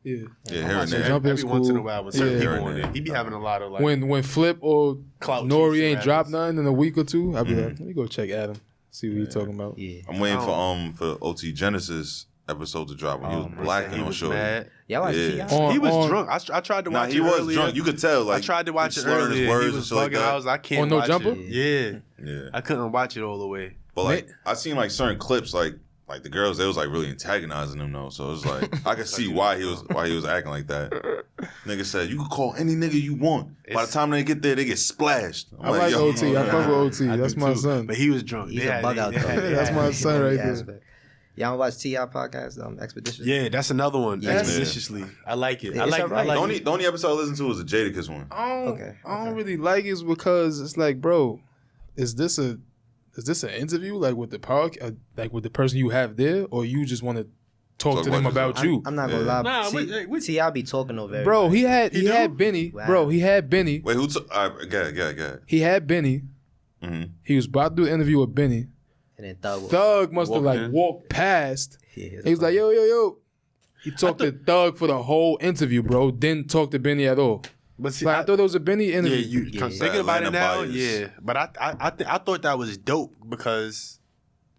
Yeah. Yeah, here and So there. jumping Every is once in a cool. while when certain Yeah. people on there, he be having a lot of like When Flip or clout Nori chasing ain't dropped rappers. nothing in a week or two, I'll be like, let me go check Adam, see what he's talking about. Yeah. I'm waiting for OT Genesis episode to drop when he was He blacking on was Shorty. mad. Y'all watch Yeah. T.I.? He was On- drunk. I tried to Nah, watch he it was earlier. drunk. You could tell. Like I tried to watch it slurring his earlier. words He and was shit like bugging. that. I was like, I can't On No watch Jumper? it. Yeah. Yeah. I couldn't watch it all the way. But like I seen like certain clips like the girls they was like really antagonizing him though. So it was like I could see why he was acting like that. Nigga said you can call any nigga you want. By the time they get there, they get splashed. I'm I like yo, OT. I fuck with OT. I That's do my too. son. But he was drunk. He's They a had- bug out they though. had- That's my son right there. there. Y'all watch T.I. podcast, Expedition? Yeah, that's another one. Yeah. Expeditiously. I like it. Yeah, I it's like alright. I The like it. only episode I listened to was a Jadakiss one. I don't really like it because it's like, bro, is this an interview like with the park, like with the person you have there, or you just want to talk to them about you? I'm not gonna lie. Nah, wait. T.I. be talking over everybody. Bro, he had do? Benny. Wow. Bro, he had Benny. Wait, who took? Go ahead. He had Benny. Mm-hmm. He was about to do an interview with Benny. And then Thug. Thug must have Walked like in. walked past. Yeah, He was like, yo. He talked to Thug for the whole interview, bro. Didn't talk to Benny at all. But see, Like, I thought it was a Benny yeah, interview. you Yeah. thinking about it Atlanta now, bias. yeah. But I thought that was dope because,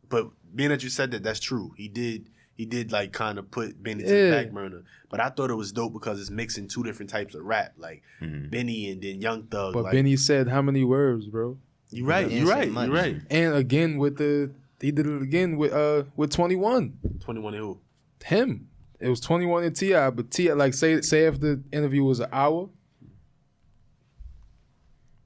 but being that you said that, that's true. He did like kind of put Benny to the Yeah. back burner. But I thought it was dope because it's mixing two different types of rap, like Benny and then Young Thug. But like, Benny said how many words, bro? you right, He you didn't say right, much. you right. And again he did it again with 21. 21 and who? Him. It was 21 and T.I., but T.I., like say if the interview was an hour,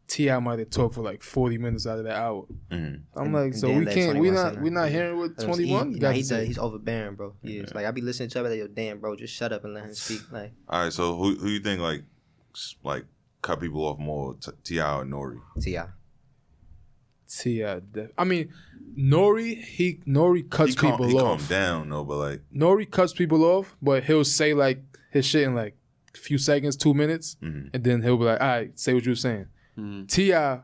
T.I. might have talked for like 40 minutes out of that hour. I'm And- like, and so then we let can't, 21 we're not hearing what 21 got to say. He's overbearing, bro. He is. Like I be listening to him, like, yo, damn, bro, just shut up and let him speak. Like All right, so who you think like cut people off more, T.I. or Nori? T.I. T.I. I mean, Nori cuts people He off. calmed down though, but like Nori cuts people off, but he'll say like his shit in like a few seconds, 2 minutes, and then he'll be like, all right, say what you were saying. T.I.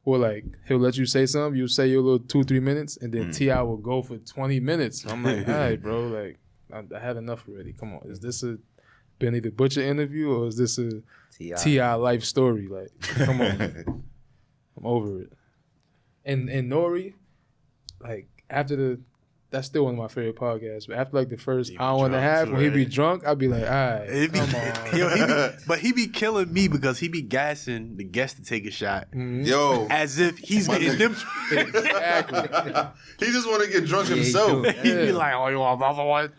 will like, he'll let you say something, you say your little 2-3 minutes, and then T.I. will go for 20 minutes. I'm like, all right, bro, like, I had enough already. Come on. Is this a Benny the Butcher interview, or is this a T.I. life story? Like, come on. I'm over it. And Nori, like, after that's still one of my favorite podcasts. But after like the first hour and a half, when he be drunk, I'd be like, all right, come on. But he be killing me because he be gassing the guest to take a shot. yo, As if he's getting them. Exactly. he just want to get drunk he himself. do. He be like, oh, you want another one?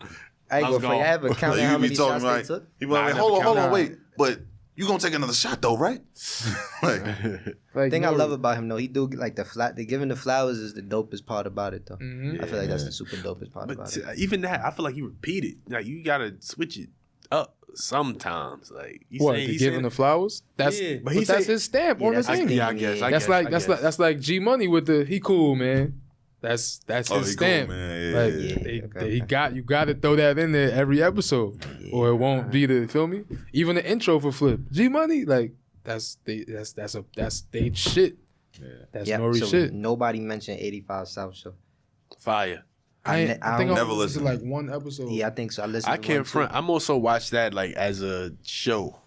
I ain't Let's go for go. you. I haven't counted how You many be talking shots they like took. he be like, Nah, I hold never on, counted. wait, but you gonna take another shot though, right? Like, Like, thing I Nori. love about him though, he do like the giving the flowers is the dopest part about it though. I feel like that's the super dopest part But about it. even that, I feel like he repeated. Like you gotta switch it up sometimes. Like you What, saying, to he give him the flowers? That's Yeah, but he that's say- his stamp on the that's his thing. thing. I guess. That's like G Money with the he cool, man. That's oh, his he cool, stamp. man. Like Yeah, okay. you got to throw that in there every episode, or it won't be the feel me. Even the intro for Flip G Money, like that's they shit. That's Yep, Nori so shit. nobody mentioned 85 South Show. fire. I think I Never only listened to listened. like one episode. Yeah, I think so. I listened. I to can't one, too. front. I'm also watch that like as a show.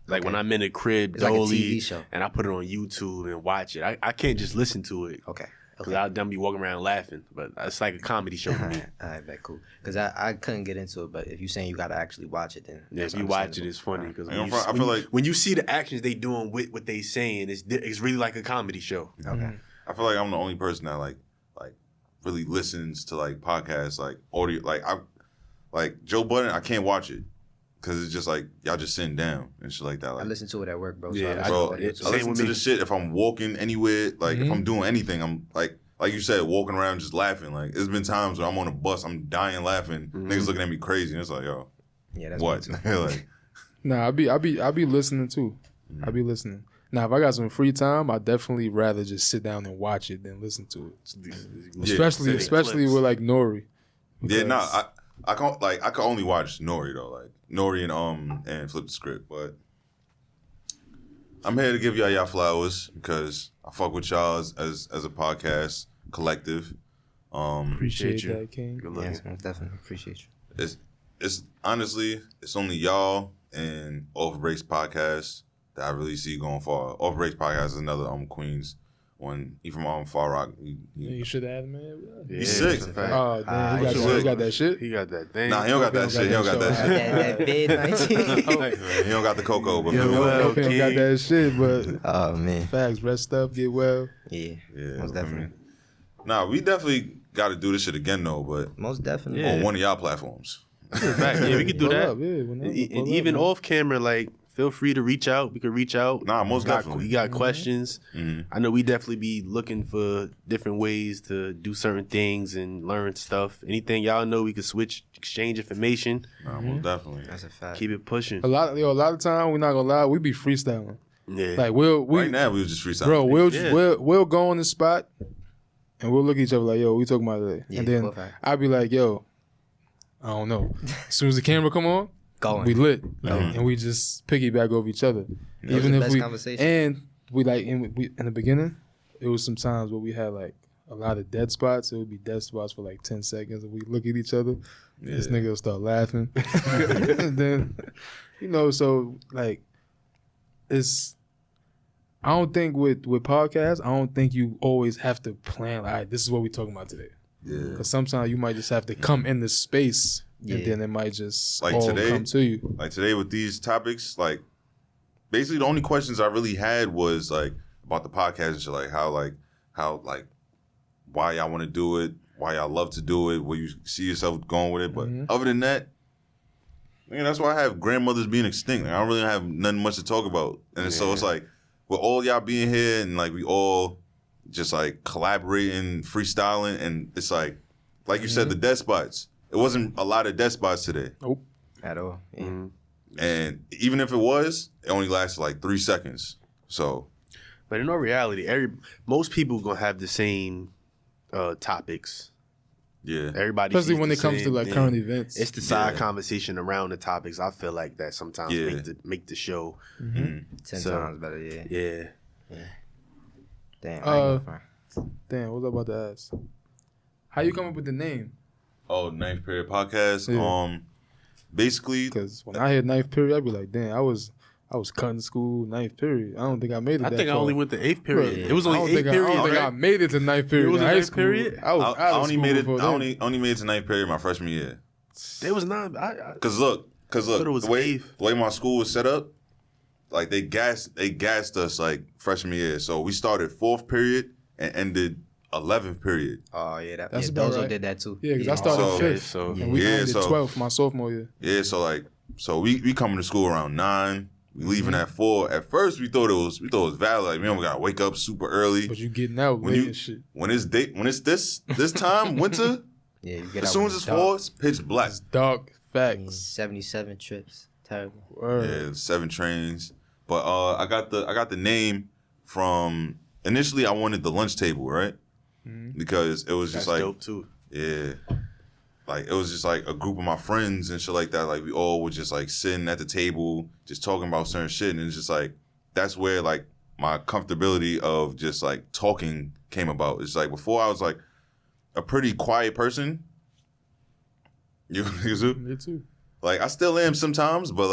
Like when I'm in a crib, It's like a dolly, TV show. and I put it on YouTube and watch it. I can't just listen to it. Okay. Because I'll then be walking around laughing. But it's like a comedy show to me. All right, bet cool. Because I couldn't get into it, but if you're saying you got to actually watch it, then Yeah, that's if you watch it, understandable. it's funny. Because Ain't no front, I feel like when you see the actions they doing with what they saying, it's really like a comedy show. Okay. I feel like I'm the only person that like really listens to like podcasts, like audio. Like Joe Budden, I can't watch it because it's just like y'all just sitting down and shit like that. I Like, listen to it at work, bro. Yeah, so bro, I I listen to it. Same listen with to me. this shit if I'm walking anywhere. Like if I'm doing anything, I'm like you said, walking around just laughing. Like it's been times where I'm on a bus, I'm dying laughing. Niggas looking at me crazy, and it's like, yo, Yeah, that's what? me too. Like, Nah, I be listening too. I be listening. Now, if I got some free time, I definitely rather just sit down and watch it than listen to it. Yeah, Especially clips. with like Nori. yeah, Because- nah, I can't like I can only watch Nori though, like Nori and Flip the Script, but I'm here to give y'all flowers because I fuck with y'all as a podcast collective. Appreciate you. that, King. Good Yeah, looking. definitely appreciate you. It's it's honestly, it's only y'all and Off Breaks Podcast that I really see going far. Off Breaks Podcast is another Queens one. He from Far Rock. You should have him, man. He's sick. Oh, damn, he got that shit. He got that thing. Nah, he don't got that shit. He don't got that shit. That bid 19. He don't got the cocoa, but He don't got that shit, but Oh man. facts, rest up, get well. Yeah. yeah, Most definitely. Nah, we definitely got to do this shit again though, but Most definitely. Yeah. on one of y'all platforms. Fact. Yeah, we could do Pull that. up, yeah, whenever, pull up, Even man. off camera, like, feel free to reach out. We could reach out. Nah, most definitely. You got questions. Mhm. I know we definitely be looking for different ways to do certain things and learn stuff. Anything y'all know, we could switch, exchange information, Nah, most definitely. That's a fact. keep it pushing. A lot of time, we're not gonna lie, we be freestyling. Yeah. Like Right now, we was just freestyling. bro, Yeah. we'll go on the spot and we'll look at each other like, yo, we talking about today, Yeah, and then full fact. I'll be like, yo, I don't know. As soon as the camera come on, Going. we lit, like, and we just piggyback over each other. That was Even the if best we conversation. and we like in the beginning, it was some times where we had like a lot of dead spots. It would be dead spots for like 10 seconds, and we look at each other. This nigga will start laughing, and then so like it's. I don't think with podcasts, I don't think you always have to plan. Like, all right, this is what we talking about today. Yeah. Because sometimes you might just have to come in the space, and Yeah. then it might just Like all today- come to you. Like today with these topics, like basically the only questions I really had was like about the podcast and shit, like how why y'all want to do it, why y'all love to do it, where you see yourself going with it. But other than that, man, that's why I have grandmothers being extinct. Like, I don't really have nothing much to talk about. And so it's like with all y'all being here and like we all just like collaborating, freestyling, and it's like you said, the dead spots. It wasn't a lot of dead spots today. Nope. At all. Yeah. And even if it was, it only lasted like 3 seconds. So, But in all reality, most people gonna have the same topics. yeah. Everybody, Especially sees when the it comes to same like thing. current events. It's the side Yeah. conversation around the topics. I feel like that sometimes Yeah. make the show. 10 So- times better, yeah. Yeah. Damn. Damn, what was I about to ask? How you come up with the name? Oh, Ninth Period Podcast. Yeah. Basically, Because when I had ninth period, I'd be like, damn, I was cutting school ninth period. I don't think I made it. I that think I far. only went to 8th period. Bro, It was I only don't 8th think period. I don't think I right? made it to ninth period. It was in a high ninth school. period? I was out I of only school made it. before I then. only made it to Ninth Period my freshman year. It was not. I Cause look, thought it was the way 8th. the way my school was set up, like they gassed us like freshman year. So we started 4th period and ended 11th period. Oh, yeah. That's Yeah, about Dozo right. did that too. Yeah, because I started So- fifth, so and we Yeah, ended so- 12th my sophomore year. Yeah, so we coming to school around 9. We leaving at 4. At first we thought it was valid. Like, man, we gotta wake up super early. But you getting out When late you- and shit. When it's this time, winter, Yeah, you get as out soon when as it's dark. 4, it's pitch black. It's dark. Facts. 77 trips. Terrible. Word. Yeah, 7 trains. But I got the name from initially I wanted the lunch table, right? Because it was that's just like dope too. yeah. Like it was just like a group of my friends and shit like that. Like we all were just like sitting at the table, just talking about certain shit. And it's just like that's where like my comfortability of just like talking came about. It's like before I was like a pretty quiet person. You too? Me too. Like I still am sometimes, but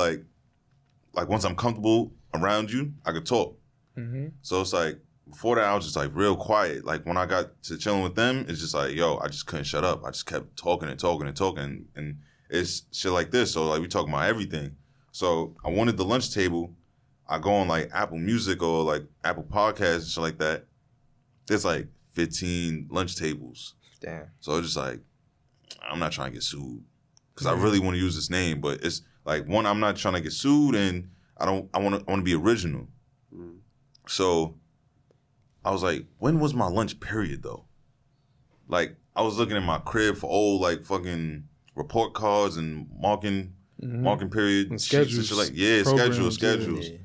like once I'm comfortable around you, I could talk. Mm-hmm. So it's like before that I was just like real quiet. Like when I got to chilling with them, it's just like, yo, I just couldn't shut up. I just kept talking and talking and talking, and it's shit like this. So like we talking about everything. So I wanted the lunch table. I go on like Apple Music or like Apple Podcasts and shit like that. There's like 15 lunch tables. Damn. So it's just like, I'm not trying to get sued because I really want to use this name, but it's like one, I'm not trying to get sued, and I want to be original. So I was like, when was my lunch period though? Like I was looking at my crib for old like fucking report cards and marking period And sheets schedules, shit like programs, schedules. Yeah.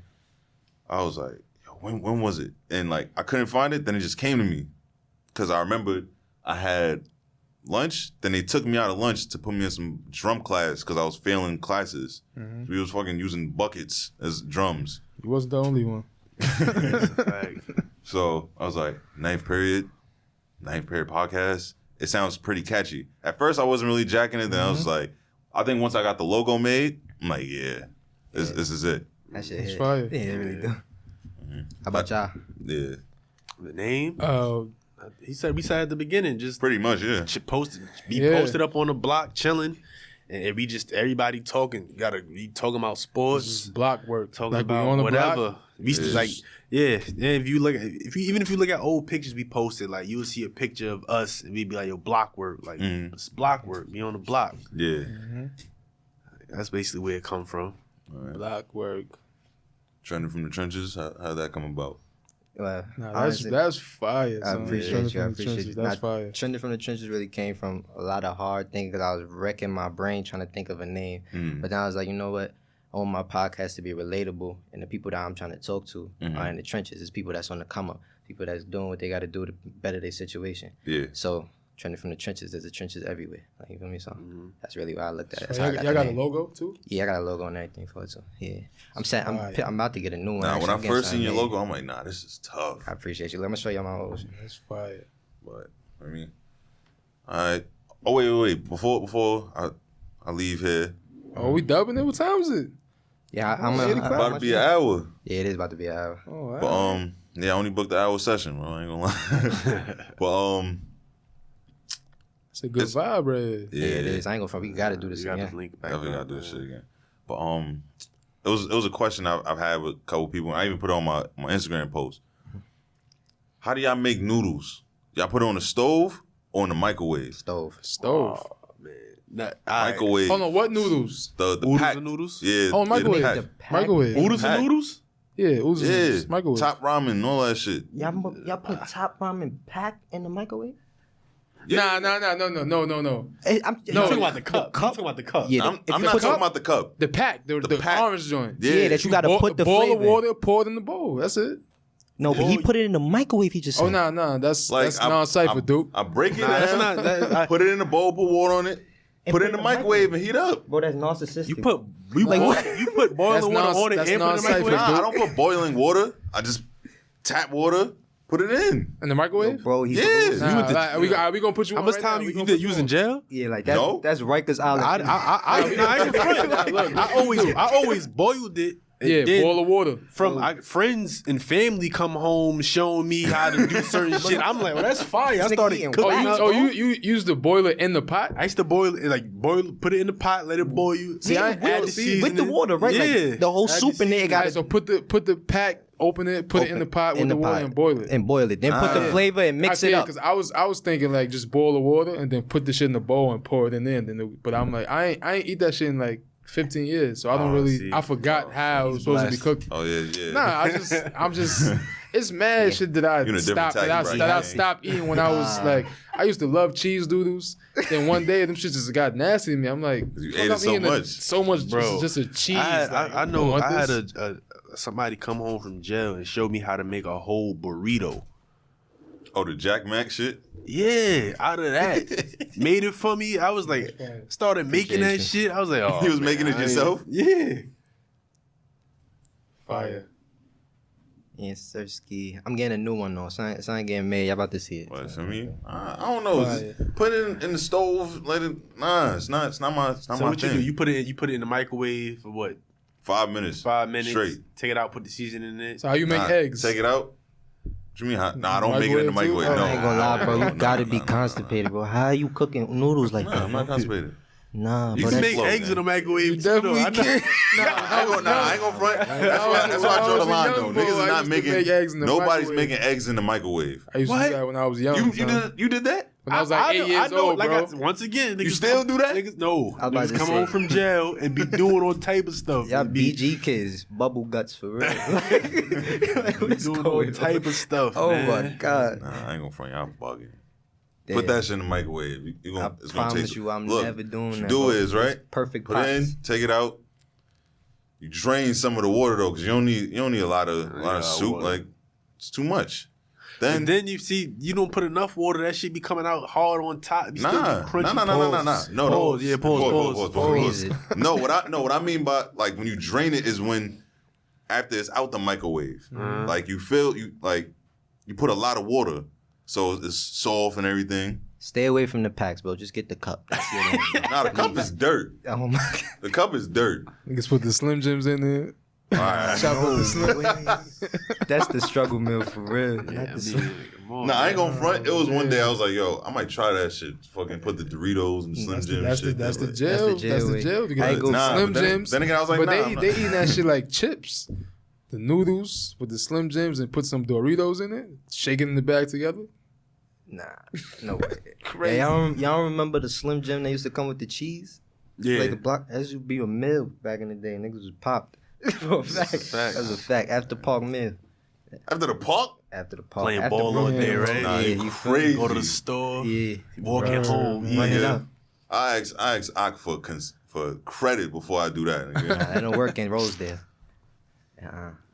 I was like, yo, when was it? And like I couldn't find it. Then it just came to me because I remembered I had lunch. Then they took me out of lunch to put me in some drum class because I was failing classes. We was fucking using buckets as drums. You wasn't the only one. So I was like, ninth period podcast. It sounds pretty catchy. At first I wasn't really jacking it. Then I was like, I think once I got the logo made, I'm like, this is it. That shit It's hit. fire. Yeah, it really do. How about y'all? Yeah, The name? We said at the beginning, just pretty much, yeah. posted up on the block, chilling, and we just everybody talking. We talking about sports, Just block work. talking Like we about on the whatever. block. We still like, If you look, even if you look at old pictures we posted, like you'll see a picture of us, and we'd be like, "Yo, block work, like it's block work. We on the block." Yeah. That's basically where it come from. Block work. Trending from the trenches. How'd that come about? Well, Nah, honestly, that's fire. I son. appreciate Trending you. I from the appreciate trenches, you. That's fire. Trending from the trenches really came from a lot of hard things because I was wrecking my brain trying to think of a name. But then I was like, you know what? I want my podcast to be relatable, and the people that I'm trying to talk to are in the trenches. It's people that's on the come up, people that's doing what they got to do to better their situation. Yeah. So trending from the trenches, there's the trenches everywhere. Like, you feel me? So that's really why I looked at it. That's So how I y'all the got a name. logo too? Yeah, I got a logo and everything for it. So yeah, I'm about to get a new one. Nah, actually. when I I'm getting first seen something your made. logo, I'm like, nah, this is tough. I appreciate you. Let me show y'all my logo. That's fire. But I mean, all right. Oh wait. Before I leave here, Oh, we dubbing it? What time is it? Yeah, I'm about to be an hour. Yeah, it is about to be an hour. Oh, wow. But I only booked the hour session, bro. I ain't gonna lie. But It's a good vibe, right? Yeah, it is. I ain't gonna front. We gotta do this You got again. the link back. definitely gotta do this shit again. But it was a question I've had with a couple people. I even put it on my Instagram post. How do y'all make noodles? Y'all put it on the stove or in the microwave? Stove. Stove. Microwave. Hold on, what noodles? The Oodles pack. and noodles? Yeah. Oh, yeah, microwave. the pack. Microwave. Oodles and Pack. noodles? Yeah, oodles and Yeah. noodles. Microwave. Top ramen, all that shit. Y'all put top ramen pack in the microwave? Nah. No. I'm You talking about the cup. You talking about the cup. Yeah, I'm not talking about the cup. The pack. The pack. orange joint. yeah, that you gotta put the boil flavor. of water, pour it in the bowl. That's it. No, but he put it in the microwave. He just said. Oh, nah. That's Like non-cypher, Duke. I break it That's down, not- that- put it in the bowl, put water on it, And put it in the microwave and heat up. Bro, that's narcissistic. You put That's boiling water on it that's and put it in the non-cypher. microwave. Nah, I don't put boiling water. I just tap water, put it in. In the microwave? bro. He's Yeah. Nah, are we gonna put you How on much right time now? We you gonna did put you use in on. jail? Yeah, like No. that's Rikers Island. I always boiled it. and Yeah, then boil of water. from friends and family come home showing me how to do certain shit. I'm like, well, that's fine. I This nigga started eating cooking. wax. You used the boiler in the pot? I used to boil it, put it in the pot, let it boil. See, I add add the the seasoning. with the water, right? Yeah, Like the whole Add soup in there. Got Right, so put the pack, open it, put it in the pot with the water and boil it. and boil it. Then put the flavor and mix it up. Because I was thinking like just boil the water and then put the shit in the bowl and pour it in there. But I'm like I ain't eat that shit in like 15 years, so I don't I forgot how it was supposed to be cooked. Oh yeah. Nah, I'm just. It's mad shit that I You're in a different stopped. That I stopped eating when I was like. I used to love cheese doodles. Then one day them shit just got nasty to me. I'm like, You fuck, ate it I'm so eating much. so much, Bro, just a cheese. I know. want I had this? somebody come home from jail and show me how to make a whole burrito. Oh, the Jack Mac shit. Yeah, out of that, made it for me. I was like, started making that shit. I was like, oh, You was making it yourself? Yeah. Fire. Yes, Sirski. I'm getting a new one though. So I ain't getting made. Y'all about to see it. What for me? I don't know. Just put it in the stove. Let it. Nah, it's not my So my what you thing. do? You put it in the microwave for what? 5 minutes. 5 minutes. straight. Take it out. Put the seasoning in it. So how you make Nah, eggs? Take it out. What you mean? Nah, I don't make it in the Microwave microwave. too? No, I ain't gonna lie, bro. You No, gotta no, be no, constipated, bro. How are you cooking noodles like Nah, that? I'm not constipated. Nah, You bro. can You That's make slow, eggs man. in the microwave. too, definitely though. I know. can't. I ain't gonna front. That's why I draw the line though. Niggas is not making. eggs in the Nobody's microwave. making eggs in the microwave. I used to What? do that when I was young. You did that? When I was like 8 years old, bro. Once again, niggas still do that? Niggas, no, I'm about niggas to come say. home from jail and be doing all type of stuff. y'all Be BG kids, bubble guts for real. What's doing all going type on? of stuff. Oh man. my god. Nah, I ain't gonna front. Y'all bugging. Damn. Put that shit in the microwave. It's I gonna promise taste. you, I'm Look, never doing what you that. do bro. is right. It's perfect Put it in, pots. take it out. You drain some of the water though, because you don't need a lot of soup. water. Like it's too much. And then you see, you don't put enough water, that shit be coming out hard on top. You still Nah, be crunchy. nah. No. Pause, yeah, pause. Freeze it. No, what I mean by like when you drain it is when after it's out the microwave. Like you put a lot of water, so it's soft and everything. Stay away from the packs, bro. Just get the cup. That's it. Nah, the cup is dirt. Oh my God. The cup is dirt. Niggas put the Slim Jims in there. All right. Chop up the Slim. That's the struggle meal for real. Yeah, Nah, I ain't gonna front. It was one day I was like, yo, I might try that shit. Fucking put the Doritos and Slim Jim shit. That's the like, jail. That's the jail. I ain't go Slim Jims. Then again, I was like, but nah, they eating that shit like chips. The noodles with the Slim Jims and put some Doritos in it, shaking in the bag together. Nah, no way. Crazy. Yeah, y'all remember the Slim Jim that used to come with the cheese? Yeah. Like the block, that used to be a meal back in the day. Niggas was popped. For a fact. That was a fact. After park meal. After the park? After the park. Playing After ball all day, right? Nah, Yeah, you you crazy. Go to the store. Yeah. Walking home. Run it Yeah. up. I asked Ak for credit before I do that. Nah, I don't work in Rosedale.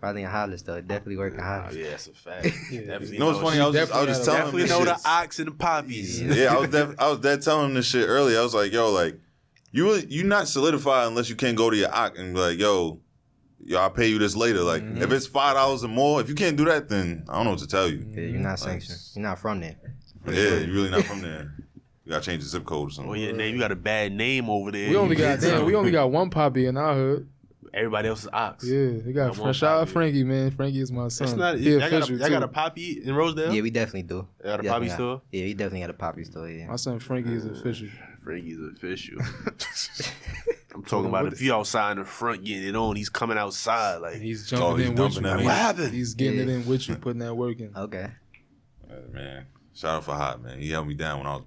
Probably in Hollis though. Definitely work in Oh, Hollis. yeah, that's a fact. Definitely You know what's funny? I was just telling him Definitely this know shit. the ox and the poppies. Yeah, I was dead telling him this shit earlier. I was like, yo, like, you not solidified unless you can't go to your Ak and be like, yo, I'll pay you this later. Like, if it's $5 or more, if you can't do that, then I don't know what to tell you. Yeah, you're not sanctioned. You're not from there. Yeah, you're really not from there. You gotta change the zip code or something. Oh yeah, name you got a bad name over there. We only You got one poppy in our hood. everybody else is ox. Yeah, we got Got one shout out poppy. Frankie, man. Frankie is my son. It's not. He Y'all got official, y'all got a too. poppy in Rosedale. Yeah, we definitely do. Y'all got a Definitely poppy got- store. Yeah, we definitely got a poppy store. Yeah. My son Frankie is official. Frankie's official. I'm talking about if you outside in the front getting it on, he's coming outside like. He's Oh, jumping he's in with dumping you. that What happened? He's getting it Yeah. in with you, putting that work in. Okay. Man, shout out for Hot, man. He held me down when I was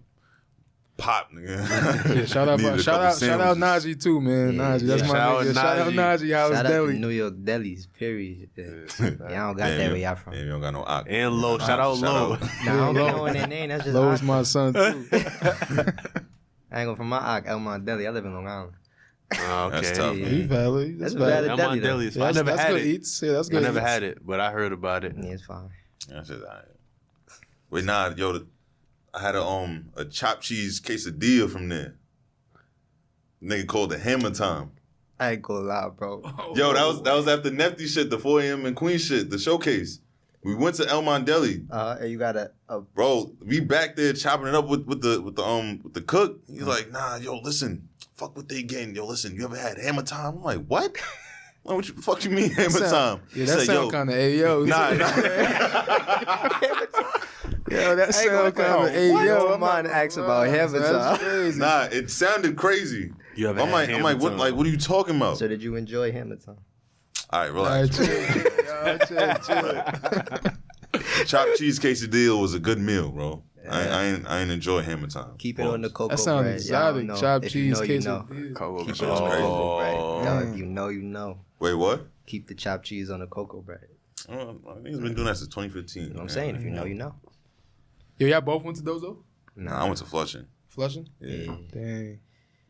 pop, nigga. Yeah, shout out Najee too, man. Yeah. Najee, that's Yeah. my Shout out nigga. Shout out Najee. Najee, House Shout out to Deli. New York delis. Period. Yeah. Y'all don't got that where y'all from. Yeah, you don't got no Ak. And Low, shout out Low. Nah, I don't be knowing their name. That's just Low is Oxford. my son too. I ain't going from my Ock, Elmont Deli. I live in Long Island. Oh, That's okay. tough, Yeah. man. He valid. That's That's valid. valid. I'm on Deli, though. delis. Yeah, I never that's had good it. eats. Yeah, that's I good. never eats. had it, but I heard about it. Yeah, it's fine. That's just all right. Wait, nah, yo, I had a chopped cheese quesadilla from there. Nigga called it Hammer Time. I ain't gonna lie, bro. Yo, that was after Nefty shit, the 4 a.m. and Queen shit, the showcase. We went to Elmont Deli. And you got a Bro, we back there chopping it up with the cook. He's like, nah, yo, listen, fuck what they getting. Yo, listen, you ever had Hammer Time? I'm like, what? What the fuck you mean Hammer Time? Yeah, He that said, sound kind of ayo. Nah, Yo, that sound kind of ayo. I'm on to ask about Hammer That's Time. crazy. nah, it sounded crazy. You ever I'm had like, Hammer what, Time? like, what are you talking about? So did you enjoy Hammer Time? All right, All right, relax. chill. Chill. Chopped cheese quesadilla was a good meal, bro. I ain't enjoy Hammer Time. Keep it on the cocoa That sounds bread. exotic. Y'all know. Chopped If cheese you know, you know. quesadilla. Cocoa Keep it bread. on the crazy. cocoa bread. Oh. Dog, you know, you know. Wait, what? Keep the chopped cheese on the cocoa bread. I think he's been doing that since 2015. You know what I'm saying? If you know, you know. Yo, y'all both went to Dozo? Nah, I went to Flushing. Flushing? Yeah. Dang.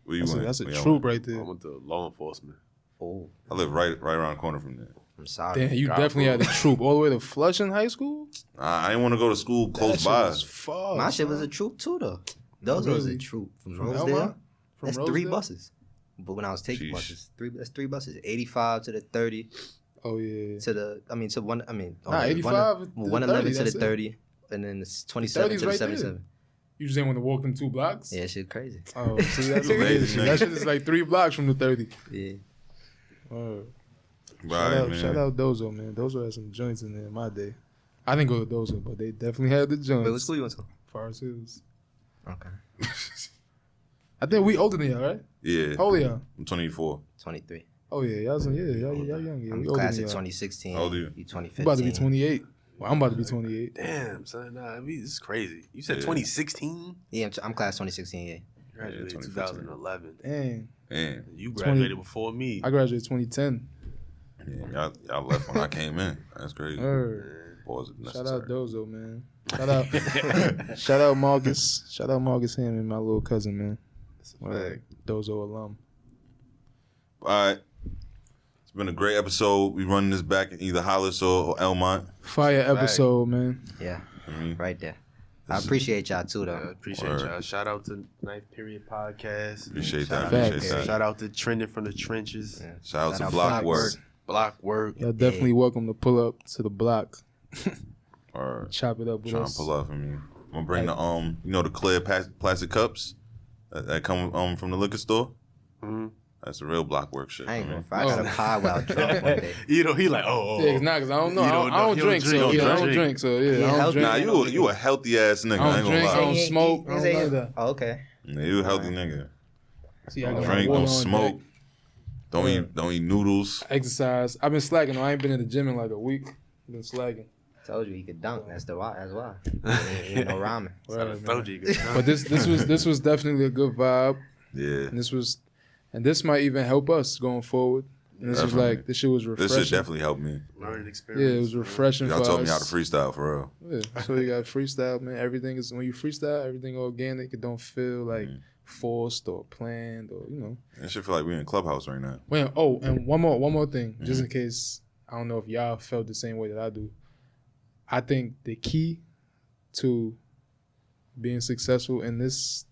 Where you went? That's a Where y'all troop went? right I there. went to law enforcement. Oh, I live right around the corner from there. I'm sorry. Damn, you God, definitely bro. had a troop all the way to Flushing High School? I didn't want to go to school That close shit by. was far. My shit son. was a troop too, though. Those was a Really? troop from From Rosedale. Elmont? From That's 3 Rosedale? buses. But when I was taking Sheesh. buses, that's 3 buses. 85 to the 30 Oh, yeah. to the. I mean, to one. I mean, Nah, 85 to the 111 30, to the that's it. 30, and then it's 27 to 30's the right 77. You just ain't want to walk them 2 blocks? Yeah, shit crazy. Oh, see, that's Amazing, amazing. man. That shit is like 3 blocks from the 30. Yeah. Word. Right, man. Shout out Dozo, man. Dozo had some joints in there in my day. I didn't go to Dozo, but they definitely had the joints. Wait, what school you went to? Forest Hills. Okay. I think we older than y'all, right? Yeah. How old are y'all? I'm 24. 23. Oh, yeah. Y'all young. Yeah, I'm we older class than of y'all. 2016. How old are you? You 2015. You about to be 28. Well, I'm about to be 28. Damn, son. Nah, I mean, this is crazy. You said Yeah. 2016? Yeah, I'm class 2016. Yeah. Graduated 2015. 2011. Dang. Man, You graduated before me. I graduated 2010. yeah, y'all left when I came in. That's crazy. Word. Pause if Shout necessary. out Dozo, man. Shout out Marcus. Shout out Marcus Hammond, my little cousin, man. Word. Dozo alum. All right. It's been a great episode. We running this back in either Hollis or Elmont. Fire Fact. episode, man. Yeah. I mean, Right there. I appreciate y'all too, I though. appreciate Word. y'all. Shout out to Ninth Period Podcast. Appreciate Shout that. out- Appreciate that. Shout out to Trending from the Trenches. Yeah. Shout out to Shout out Blockwerk. Blockwerk. Y'all definitely welcome to pull up to the block. Or Chop it up with trying us. to pull up for me. I'm gonna bring the the clear plastic cups that come from the liquor store. Mm-hmm. That's the real Blockwerk shit. I ain't gonna find out a pie while drunk one day. He like, Yeah, because I don't know. I don't drink, so I don't drink. So yeah, I don't drink. Nah, you a healthy ass nigga. I don't drink. I don't smoke. I don't none of that. Oh, okay. Yeah, you a healthy nigga. See, Don't drink, don't smoke. Don't eat noodles. Exercise. I've been slacking. I ain't been in the gym in like a week. I've been slacking. Told you he could dunk. That's why. Ain't no ramen. Told you he could dunk. But this was definitely a good vibe. Yeah. And this might even help us going forward. And this Definitely. was like, this shit was refreshing. This shit definitely helped me. Learning experience. Yeah, it was refreshing for Y'all us. taught me how to freestyle for real. Yeah, so you got freestyle, man. Everything is, when you freestyle, everything organic. It don't feel like forced or planned or, That shit feel like we in Clubhouse right now. Well, and one more thing, just in case, I don't know if y'all felt the same way that I do. I think the key to being successful in this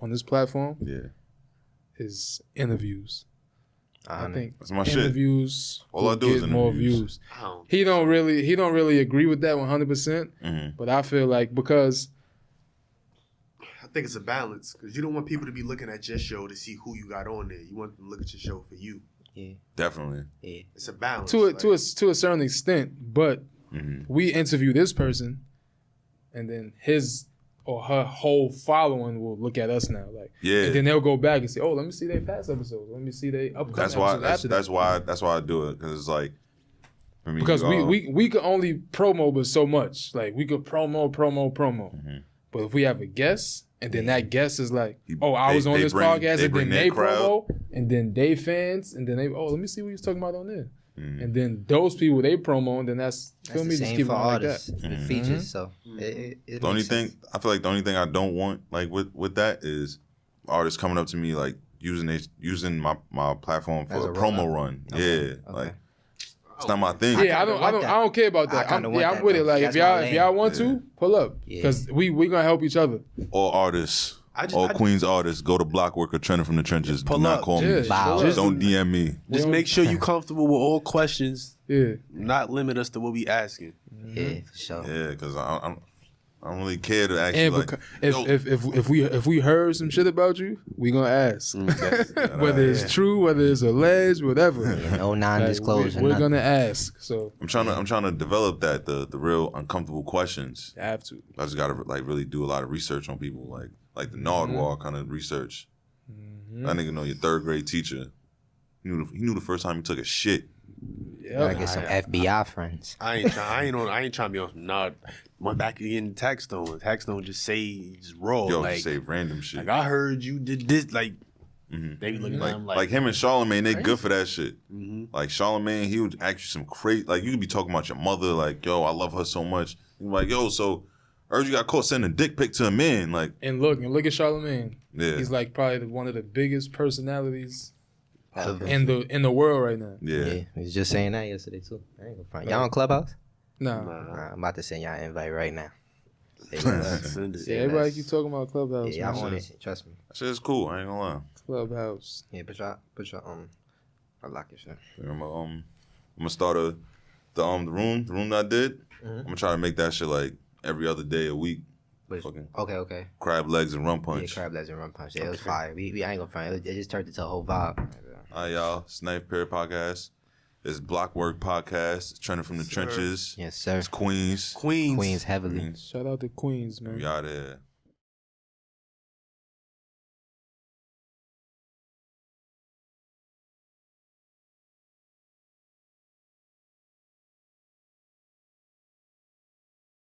on this platform is interviews. I think that's my interviews shit. All I do is more views. He don't really agree with that 100%. But I feel like because I think it's a balance because you don't want people to be looking at your show to see who you got on there. You want them to look at your show for you. Yeah, definitely. Yeah, it's a balance to a certain extent. But we interview this person, and then his or her whole following will look at us now, like, and then they'll go back and say, "Oh, let me see their past episodes. Let me see their upcoming." That's why I do it because it's like, I mean, because we could only promo but so much. Like we could promo, but if we have a guest and then that guest is like, "Oh, I was on this podcast," and then they promo, and then they fans, and then they, "Oh, let me see what he was talking about on there." And then those people they promo, and then that's feel me, just keep it like that. Features, so it the only thing I feel like the only thing I don't want like with that is artists coming up to me like using my platform for a promo run. Okay. Like it's not my thing. Yeah, I don't care about that. I'm with it. Like if y'all want to pull up because we gonna help each other. All artists. All Queens artists, go to Blockwerk or Trendy from the Trenches. Do not call me. Don't DM me. Just make sure you're comfortable with all questions. Yeah. Not limit us to what we asking. Yeah, for sure. Yeah, because I don't really care to actually. Like, if we heard some shit about you, we gonna ask. Whether it's true, whether it's alleged, whatever. No non-disclosure. We're gonna ask. So I'm trying to develop that the real uncomfortable questions. You have to. I just gotta like really do a lot of research on people, like the Nardwar kind of research. That nigga know your third grade teacher. He knew the first time he took a shit. Yeah, I get some FBI friends. I ain't trying to be on some nod. Went back in Taxstone. Taxstone just raw. Just say random shit. Like I heard you did this. Like they be looking at him like him and Charlamagne. They good for that shit. Like Charlamagne, he would ask you some crazy. Like you could be talking about your mother. Like yo, I love her so much. You're like yo, so I heard you got caught sending a dick pic to a man. Like and look at Charlamagne. Yeah, he's like probably one of the biggest personalities in the world right now. Yeah, he was just saying that yesterday too. I ain't gonna find y'all on Clubhouse. Nah, I'm about to send y'all an invite right now. Everybody keep talking about Clubhouse. Yeah, y'all on it. Trust me. That shit is cool. I ain't gonna lie. Clubhouse. Yeah, put your I lock your shit. I'm gonna start the room that I did. I'm gonna try to make that shit like every other day a week. Okay. Crab legs and rum punch. Yeah, crab legs and rum punch. Yeah, it was fire. We I ain't gonna find it. It just turned into a whole vibe. All right, y'all. Snipe Pair Podcast. It's Blockwerk Podcast. It's Trendy from the Trenches. Yes, sir. It's Queens heavily. Shout out to Queens, man. We out there.